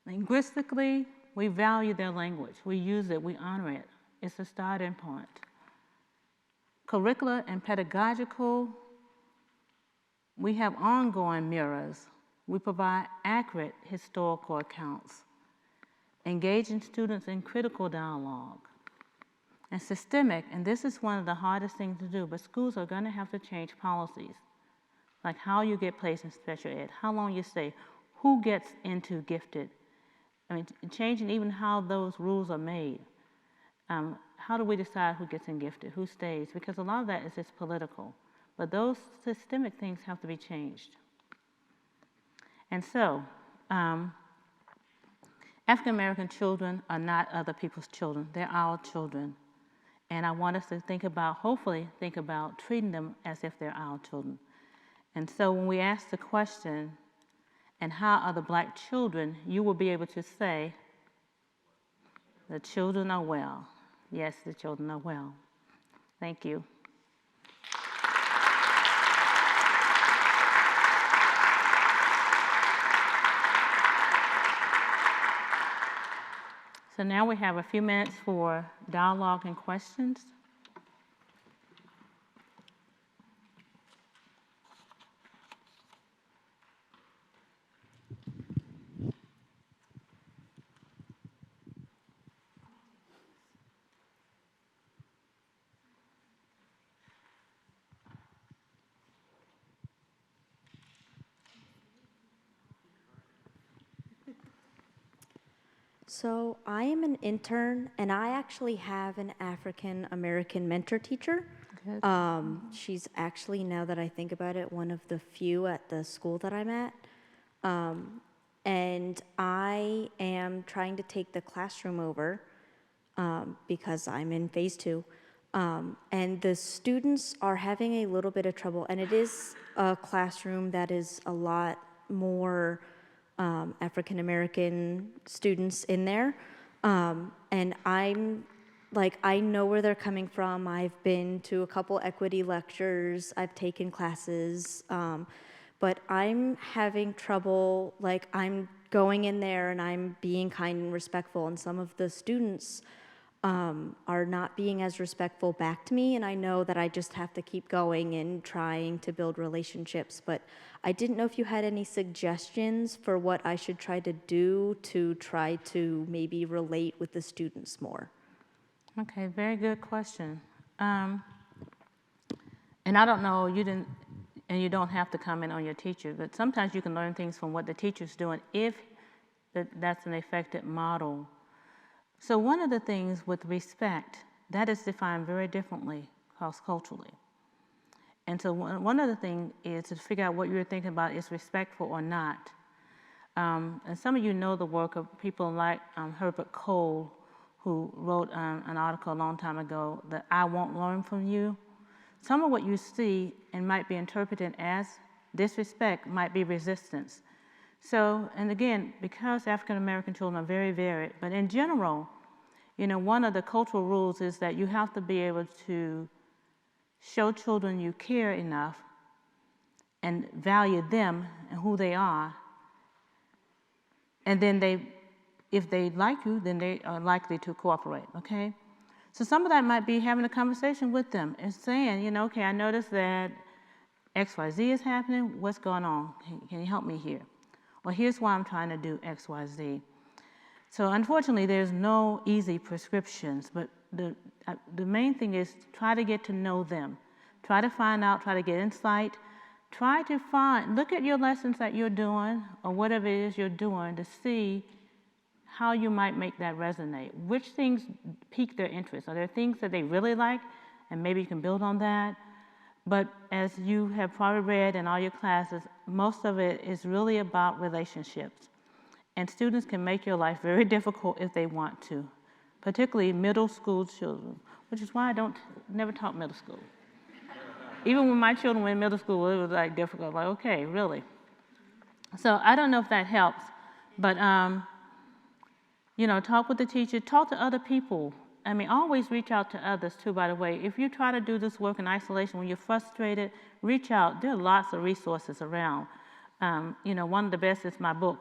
Linguistically, we value their language. We use it, we honor it. It's a starting point. Curricular and pedagogical, we have ongoing mirrors. We provide accurate historical accounts, engaging students in critical dialogue. And systemic, and this is one of the hardest things to do, but schools are going to have to change policies, like how you get placed in special ed, how long you stay, who gets into gifted. I mean, changing even how those rules are made. How do we decide who gets in gifted, who stays? Because a lot of that is just political. But those systemic things have to be changed. And so, African American children are not other people's children. They're our children. And I want us to think about, hopefully think about treating them as if they're our children. And so when we ask the question, and how are the Black children, you will be able to say, the children are well. Yes, the children are well. Thank you. So now we have a few minutes for dialogue and questions. So I am an intern, and I actually have an African American mentor teacher. She's actually, now that I think about it, one of the few at the school that I'm at. And I am trying to take the classroom over because I'm in phase 2. And the students are having a little bit of trouble, and it is a classroom that is a lot more African American students in there. And I'm like, I know where they're coming from. I've been to a couple equity lectures, I've taken classes, but I'm having trouble, like I'm going in there and I'm being kind and respectful, and some of the students are not being as respectful back to me, and I know that I just have to keep going and trying to build relationships. But I didn't know if you had any suggestions for what I should try to do to try to maybe relate with the students more. Okay, very good question. And I don't know, you didn't, and you don't have to comment on your teacher, but sometimes you can learn things from what the teacher's doing if that's an effective model. So one of the things with respect, that is defined very differently cross-culturally. And so one of the things is to figure out what you're thinking about is respectful or not. And some of you know the work of people like Herbert Cole, who wrote an article a long time ago that I won't learn from you. Some of what you see and might be interpreted as disrespect might be resistance. So, and again, because African American children are very varied, but in general, you know, one of the cultural rules is that you have to be able to show children you care enough and value them and who they are. And then if they like you, then they are likely to cooperate, okay? So some of that might be having a conversation with them and saying, you know, okay, I noticed that XYZ is happening. What's going on? Can you help me here? Or here's why I'm trying to do XYZ. So unfortunately, there's no easy prescriptions, but the main thing is try to get to know them. Try to find out, try to get insight, try to look at your lessons that you're doing or whatever it is you're doing to see how you might make that resonate. Which things pique their interest? Are there things that they really like and maybe you can build on that? But as you have probably read in all your classes, most of it is really about relationships. And students can make your life very difficult if they want to, particularly middle school children, which is why I never taught middle school. Even when my children were in middle school, it was like difficult, like, okay, really? So I don't know if that helps, but you know, talk with the teacher, talk to other people. I mean, always reach out to others too, by the way. If you try to do this work in isolation, when you're frustrated, reach out. There are lots of resources around. You know, one of the best is my book.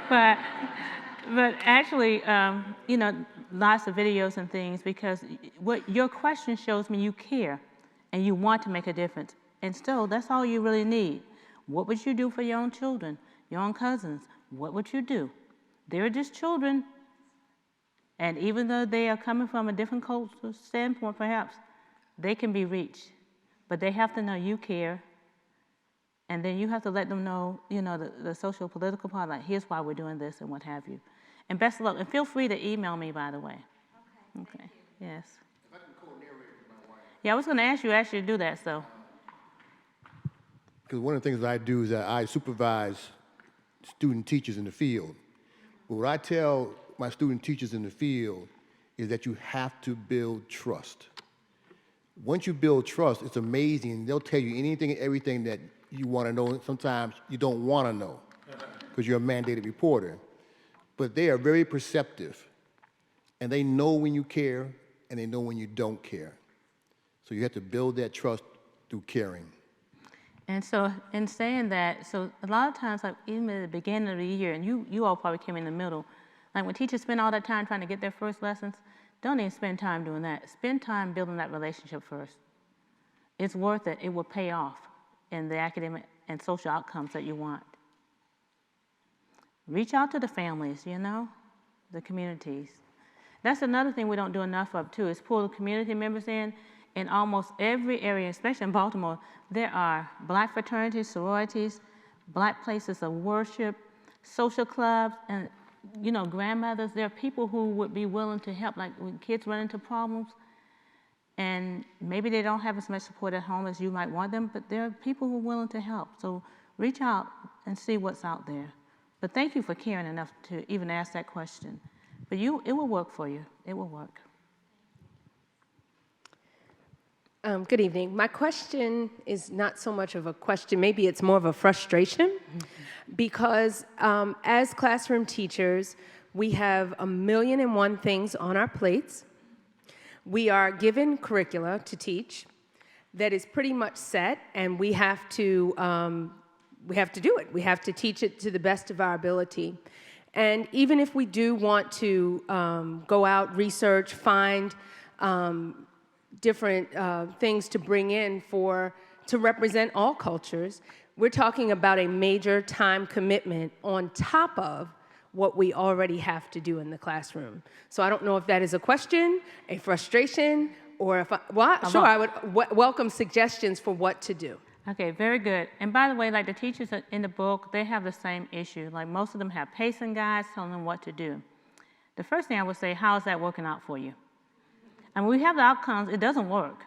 but actually, you know, lots of videos and things, because what your question shows me you care and you want to make a difference. And still, that's all you really need. What would you do for your own children, your own cousins? What would you do? They're just children. And even though they are coming from a different cultural standpoint, perhaps, they can be reached. But they have to know you care. And then you have to let them know, you know, the social political part, like, here's why we're doing this and what have you. And best of luck. And feel free to email me, by the way. Okay. Yes. If I can co-narrate with my wife. Yeah, I was going to ask you actually to do that, so. Because one of the things that I do is that I supervise student teachers in the field. But what I tell my student teachers in the field is that you have to build trust. Once you build trust, it's amazing. They'll tell you anything and everything that you want to know. Sometimes you don't want to know because you're a mandated reporter. But they are very perceptive, and they know when you care, and they know when you don't care. So you have to build that trust through caring. And so in saying that, so a lot of times, like even at the beginning of the year, and you all probably came in the middle, like when teachers spend all that time trying to get their first lessons, don't even spend time doing that. Spend time building that relationship first. It's worth it. It will pay off in the academic and social outcomes that you want. Reach out to the families, you know, the communities. That's another thing we don't do enough of, too, is pull the community members in. In almost every area, especially in Baltimore, there are black fraternities, sororities, black places of worship, social clubs, and, you know, grandmothers. There are people who would be willing to help, like when kids run into problems, and maybe they don't have as much support at home as you might want them, but there are people who are willing to help. So reach out and see what's out there. But thank you for caring enough to even ask that question. But it will work for you. It will work. Good evening. My question is not so much of a question, maybe it's more of a frustration, because as classroom teachers, we have 1,000,001 things on our plates. We are given curricula to teach that is pretty much set, and we have to do it. We have to teach it to the best of our ability. And even if we do want to go out, research, find different things to bring in to represent all cultures, we're talking about a major time commitment on top of what we already have to do in the classroom. So I don't know if that is a question, a frustration, or if I would welcome suggestions for what to do. Okay, very good. And by the way, like the teachers in the book, they have the same issue. Like most of them have pacing guides telling them what to do. The first thing I would say, how is that working out for you? And when we have the outcomes, it doesn't work.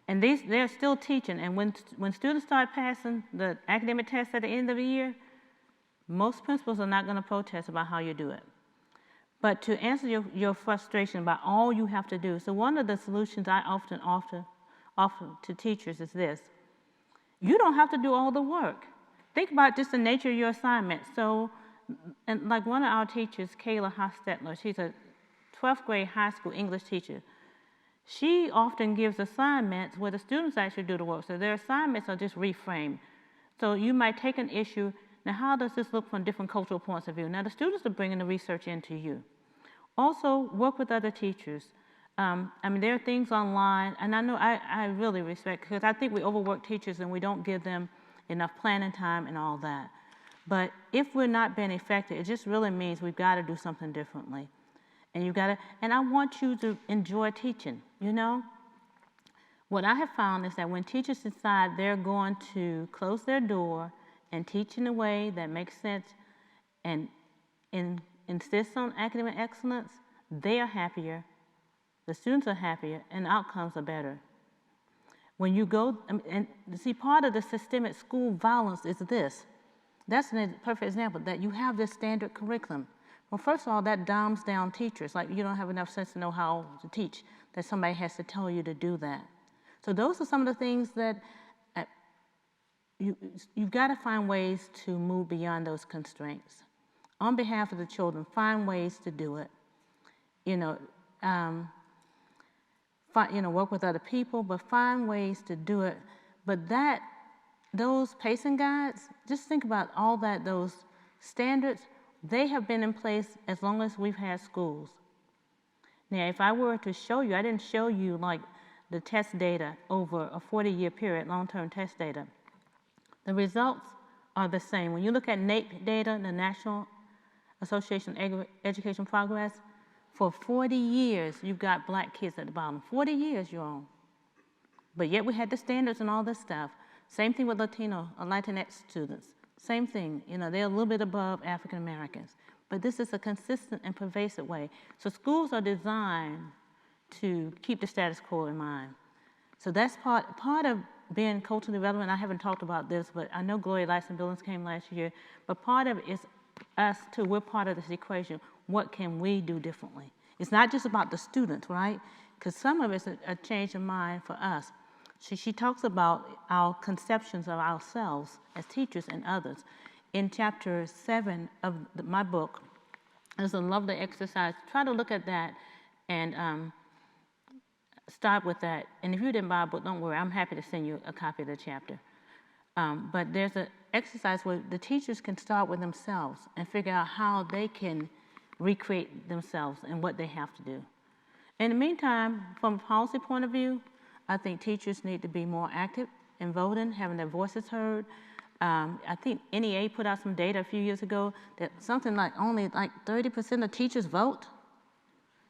And they're still teaching. And when students start passing the academic tests at the end of the year, most principals are not going to protest about how you do it. But to answer your frustration about all you have to do, so one of the solutions I often offer to teachers is this. You don't have to do all the work. Think about just the nature of your assignment. So, and like one of our teachers, Kayla Hostetler, she's a 12th grade high school English teacher. She often gives assignments where the students actually do the work. So their assignments are just reframed. So you might take an issue. Now, how does this look from different cultural points of view? Now, the students are bringing the research into you. Also, work with other teachers. I mean, there are things online, and I know I really respect, because I think we overwork teachers and we don't give them enough planning time and all that. But if we're not being effective, it just really means we've got to do something differently. And I want you to enjoy teaching, you know? What I have found is that when teachers decide they're going to close their door and teach in a way that makes sense and insist on academic excellence, they are happier, the students are happier, and outcomes are better. When you go, and see, part of the systemic school violence is this. That's a perfect example, that you have this standard curriculum. Well, first of all, that dumbs down teachers. Like, you don't have enough sense to know how to teach, that somebody has to tell you to do that. So those are some of the things that you've got to find ways to move beyond those constraints. On behalf of the children, find ways to do it. Work with other people, but find ways to do it. But those pacing guides, just think about all that, those standards, they have been in place as long as we've had schools. Now, if I were to show you, I didn't show you like the test data over a 40-year period, long-term test data. The results are the same. When you look at NAEP data, the National Association of Education Progress, for 40 years, you've got black kids at the bottom. 40 years you're on. But yet we had the standards and all this stuff. Same thing with Latino or Latinx students. Same thing, they're a little bit above African Americans. But this is a consistent and pervasive way. So schools are designed to keep the status quo in mind. So that's part of being culturally relevant. I haven't talked about this, but I know Gloria Lights and Buildings came last year. But part of it is us too. We're part of this equation. What can we do differently? It's not just about the students, right? Because some of it's a change of mind for us. She talks about our conceptions of ourselves as teachers and others. In chapter 7 of my book, there's a lovely exercise. Try to look at that and start with that. And if you didn't buy a book, don't worry. I'm happy to send you a copy of the chapter. But there's an exercise where the teachers can start with themselves and figure out how they can recreate themselves and what they have to do. In the meantime, from a policy point of view, I think teachers need to be more active in voting, having their voices heard. I think NEA put out some data a few years ago that something like only 30% of teachers vote.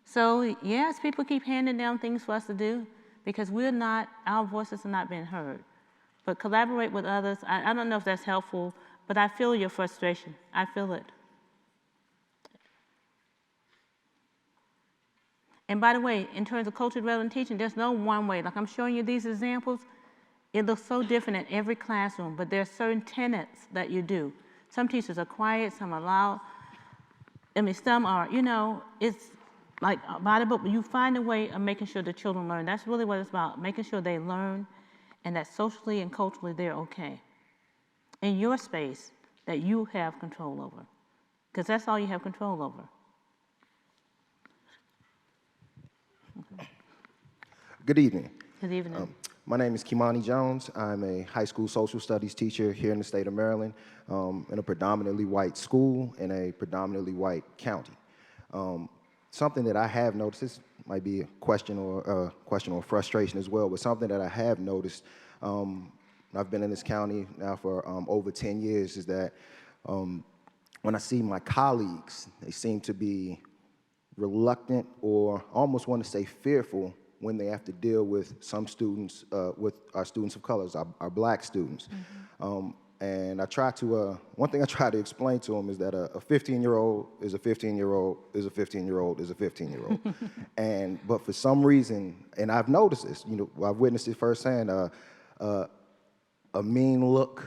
So yes, people keep handing down things for us to do because our voices are not being heard. But collaborate with others. I don't know if that's helpful, but I feel your frustration. I feel it. And by the way, in terms of culturally relevant teaching, there's no one way. Like I'm showing you these examples, it looks so different in every classroom, but there are certain tenets that you do. Some teachers are quiet, some are loud. Some are, it's like by the book, but you find a way of making sure the children learn. That's really what it's about, making sure they learn and that socially and culturally they're okay. In your space that you have control over, because that's all you have control over. Good evening. Good evening. My name is Kimani Jones. I'm a high school social studies teacher here in the state of Maryland in a predominantly white school in a predominantly white county. Something that I have noticed, this might be a question or frustration as well, but something that I have noticed, I've been in this county now for over 10 years, is that when I see my colleagues, they seem to be reluctant or almost want to say fearful when they have to deal with some students, with our students of colors, our black students. Mm-hmm. And I try to, one thing I try to explain to them is that a 15-year-old is a 15-year-old is a 15-year-old is a 15-year-old. But for some reason, and I've noticed this, I've witnessed it firsthand, a mean look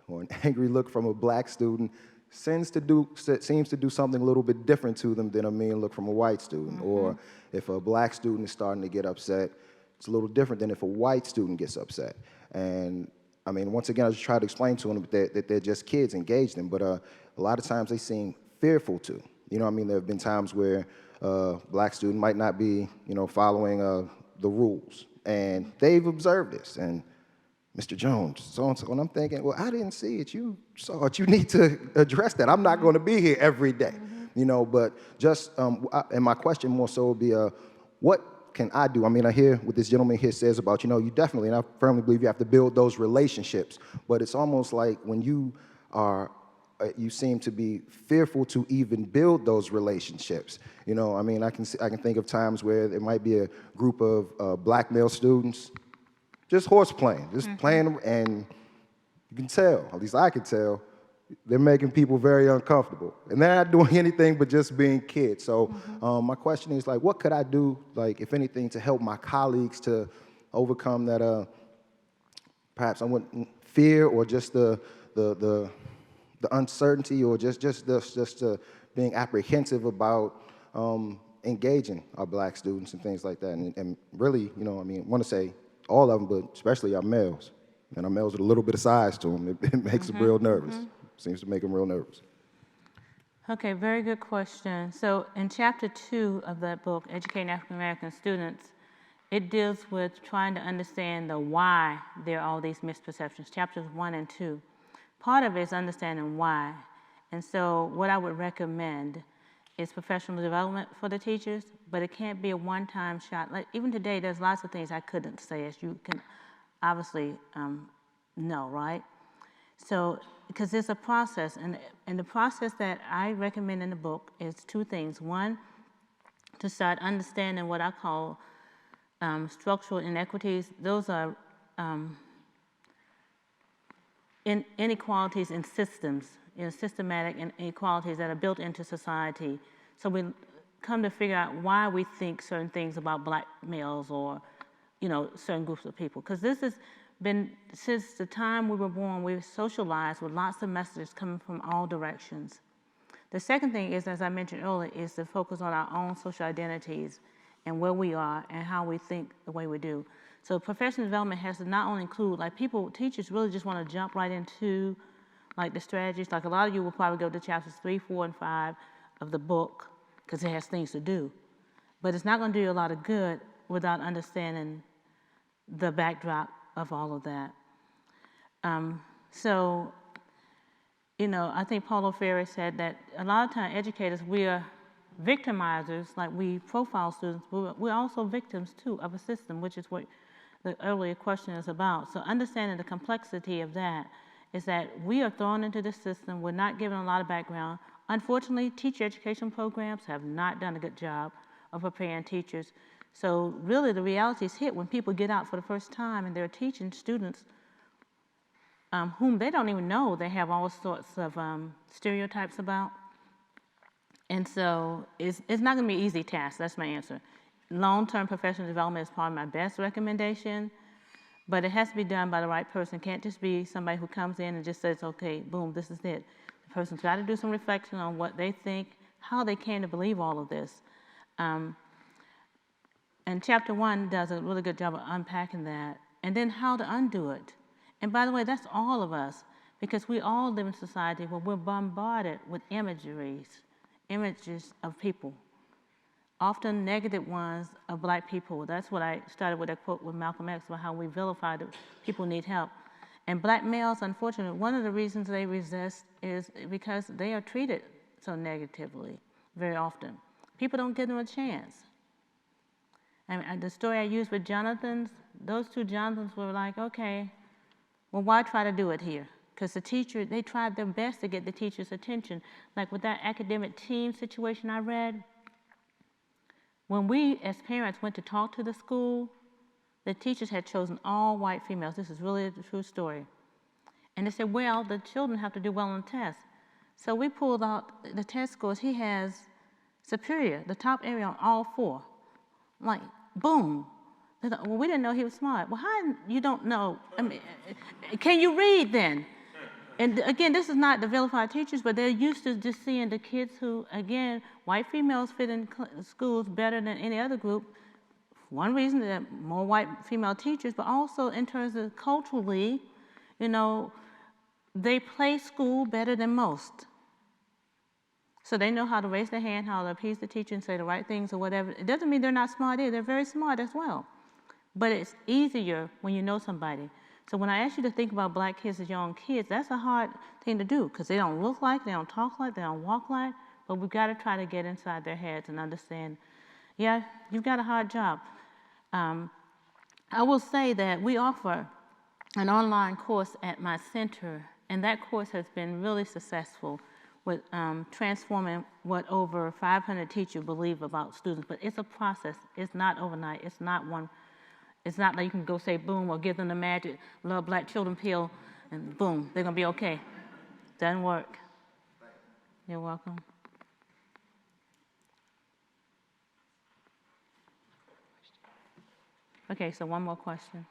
or an angry look from a black student seems to do something a little bit different to them than a mean look from a white student. Mm-hmm. Or if a black student is starting to get upset, it's a little different than if a white student gets upset. And I mean, once again, I just try to explain to them that they're just kids, engage them, but a lot of times they seem fearful too. There have been times where a black student might not be, following the rules, and they've observed this, and Mr. Jones, so-and-so, and I'm thinking, well, I didn't see it. You saw it. You need to address that. I'm not going to be here every day, but just, and my question more so would be, what can I do? I mean, I hear what this gentleman here says about, you definitely, and I firmly believe you have to build those relationships, but it's almost like when you you seem to be fearful to even build those relationships. I mean, I can think of times where there might be a group of black male students, just horse playing, just playing, and you can tell, at least I can tell, they're making people very uncomfortable. And they're not doing anything but just being kids. So my question is, like, what could I do, like, if anything, to help my colleagues to overcome that, perhaps I wouldn't fear, or just the uncertainty, or just being apprehensive about engaging our black students and things like that. And really, you know, I mean, I want to say all of them, but especially our males. And our males with a little bit of size to them, it makes them real nervous. Seems to make them real nervous. Okay, very good question. So in chapter 2 of that book, Educating African American Students, it deals with trying to understand the why there are all these misperceptions, chapters 1 and 2. Part of it is understanding why. And so what I would recommend is professional development for the teachers, but it can't be a one-time shot. Like even today, there's lots of things I couldn't say, as you can obviously know, right? So, because there's a process, and the process that I recommend in the book is 2 things. One, to start understanding what I call structural inequities. Those are inequalities in systems, systematic inequalities that are built into society. So we come to figure out why we think certain things about black males, or, you know, certain groups of people. Because this has been, since the time we were born, we've socialized with lots of messages coming from all directions. The second thing is, as I mentioned earlier, is to focus on our own social identities and where we are and how we think the way we do. So professional development has to not only include, like teachers really just want to jump right into like the strategies. Like a lot of you will probably go to chapters 3, 4, and 5 of the book because it has things to do. But it's not going to do you a lot of good without understanding the backdrop of all of that. So, you know, I think Paulo Freire said that a lot of times educators, we are victimizers, like we profile students, but we're also victims too of a system, which is what the earlier question is about. So understanding the complexity of that is that we are thrown into the system, we're not given a lot of background. Unfortunately, teacher education programs have not done a good job of preparing teachers. So really the reality is hit when people get out for the first time and they're teaching students whom they don't even know they have all sorts of stereotypes about. And so it's not going to be an easy task. That's my answer. Long-term professional development is probably my best recommendation, but it has to be done by the right person. It can't just be somebody who comes in and just says, okay, boom, this is it. The person's got to do some reflection on what they think, how they came to believe all of this. And chapter 1 does a really good job of unpacking that, and then how to undo it. And by the way, that's all of us, because we all live in a society where we're bombarded with images of people, often negative ones of black people. That's what I started with that quote with Malcolm X about how we vilify that people need help. And black males, unfortunately, one of the reasons they resist is because they are treated so negatively very often. People don't give them a chance. And the story I used with Jonathans, those 2 Jonathans were like, okay, well, why try to do it here? Because the teacher, they tried their best to get the teacher's attention. Like with that academic team situation I read, when we as parents went to talk to the school, the teachers had chosen all white females. This is really a true story. And they said, well, the children have to do well on the test. So we pulled out the test scores. He has superior, the top area on all 4. Like, boom. They thought, well, we didn't know he was smart. Well, how you don't know? I mean, can you read then? And again, this is not to vilify teachers, but they're used to just seeing the kids who, again, white females fit in schools better than any other group. One reason that more white female teachers, but also in terms of culturally, you know, they play school better than most. So they know how to raise their hand, how to appease the teacher and say the right things or whatever. It doesn't mean they're not smart either. They're very smart as well. But it's easier when you know somebody. So when I ask you to think about black kids as your own kids, that's a hard thing to do because they don't look like, they don't talk like, they don't walk like, but we've got to try to get inside their heads and understand, yeah, you've got a hard job. I will say that we offer an online course at my center, and that course has been really successful with transforming what over 500 teachers believe about students. But it's a process. It's not overnight. It's not one. It's not like you can go say boom or give them the magic love black children pill and boom, they're gonna be okay. Doesn't work. You're welcome. Okay, so one more question.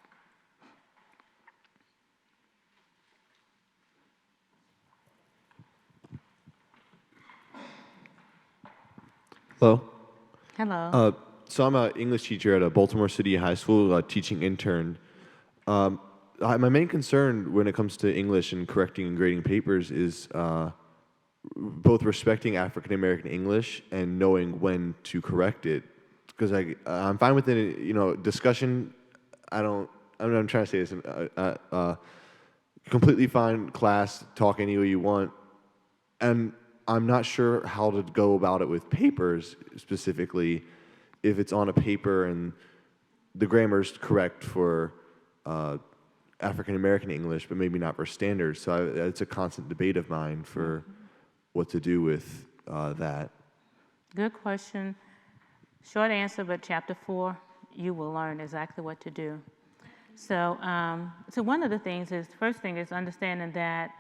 Hello. Hello. So I'm an English teacher at a Baltimore City high school, a teaching intern. My main concern when it comes to English and correcting and grading papers is both respecting African American English and knowing when to correct it. Because I'm fine with it, discussion. I'm trying to say this. Completely fine class, talk any way you want, and I'm not sure how to go about it with papers specifically. If it's on a paper and the grammar's correct for African American English, but maybe not for standards. So it's a constant debate of mine for what to do with that. Good question. Short answer, but chapter 4, you will learn exactly what to do. So one of the things is, first thing is understanding that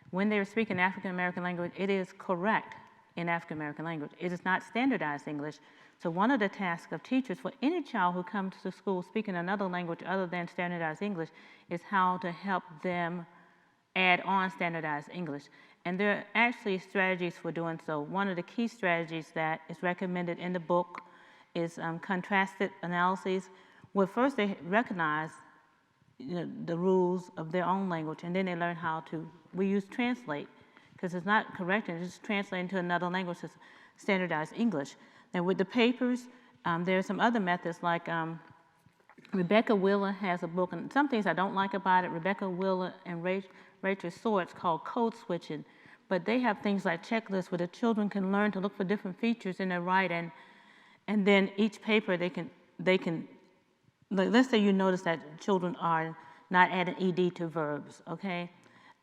when they're speaking African American language, it is correct in African American language. It is not standardized English. So one of the tasks of teachers for any child who comes to school speaking another language other than standardized English is how to help them add on standardized English. And there are actually strategies for doing so. One of the key strategies that is recommended in the book is contrasted analyses, where first they recognize the rules of their own language, and then they learn how to, we use translate, because it's not correcting, it's just translating to another language that's standardized English. Now with the papers, there are some other methods like Rebecca Wheeler has a book, and some things I don't like about it. Rebecca Wheeler and Rachel Swords called Code Switching, but they have things like checklists where the children can learn to look for different features in their writing, and then each paper they can like, let's say you notice that children are not adding ed to verbs, okay,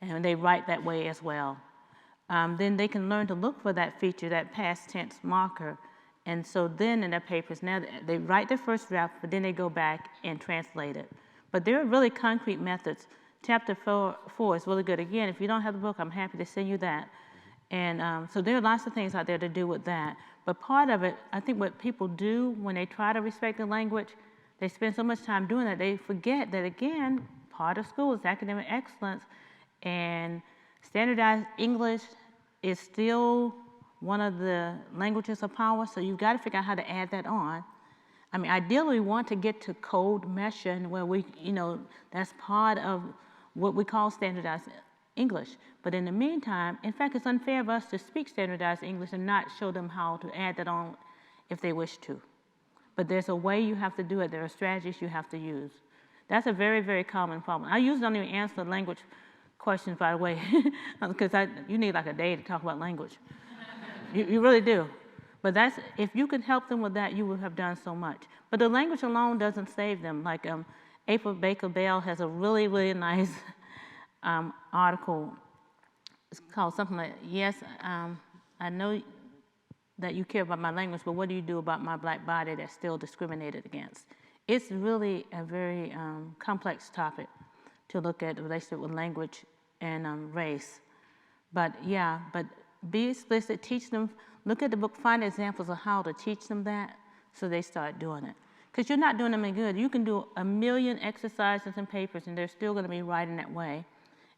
and they write that way as well. Then they can learn to look for that feature, that past tense marker. And so then in their papers, now they write their first draft, but then they go back and translate it. But there are really concrete methods. Chapter 4 is really good. Again, if you don't have the book, I'm happy to send you that. And so there are lots of things out there to do with that. But part of it, I think what people do when they try to respect the language, they spend so much time doing that, they forget that, again, part of school is academic excellence, and standardized English is still one of the languages of power, so you've got to figure out how to add that on. I mean, ideally, we want to get to code meshing where we, that's part of what we call standardized English. But in the meantime, in fact, it's unfair of us to speak standardized English and not show them how to add that on if they wish to. But there's a way you have to do it. There are strategies you have to use. That's a very, very common problem. I usually don't even answer language questions, by the way, because you need like a day to talk about language. You really do. But if you could help them with that, you would have done so much. But the language alone doesn't save them. Like April Baker Bell has a really, really nice article. It's called something like, yes, I know that you care about my language, but what do you do about my black body that's still discriminated against? It's really a very complex topic to look at the relationship with language and race. But yeah, but be explicit, teach them, look at the book, find examples of how to teach them that so they start doing it. Because you're not doing them any good. You can do a million exercises and papers and they're still going to be writing that way.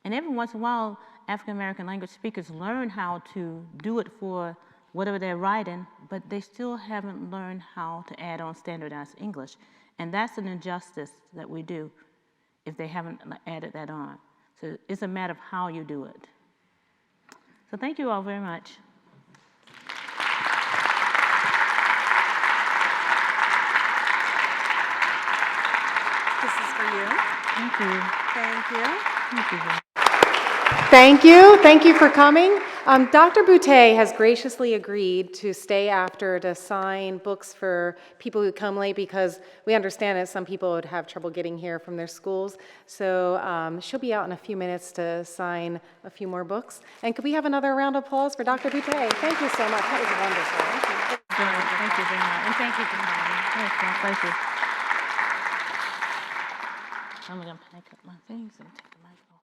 And every once in a while, African American language speakers learn how to do it for whatever they're writing, but they still haven't learned how to add on standardized English. And that's an injustice that we do if they haven't added that on. So it's a matter of how you do it. So thank you all very much. This is for you. Thank you. Thank you. Thank you. Thank you. Thank you for coming. Dr. Bootay has graciously agreed to stay after to sign books for people who come late because we understand that some people would have trouble getting here from their schools. So she'll be out in a few minutes to sign a few more books. And could we have another round of applause for Dr. Bootay? Thank you so much. That was wonderful. Thank you very much. And thank you for coming. Yes, my pleasure. I'm gonna pack up my things and take the mic off.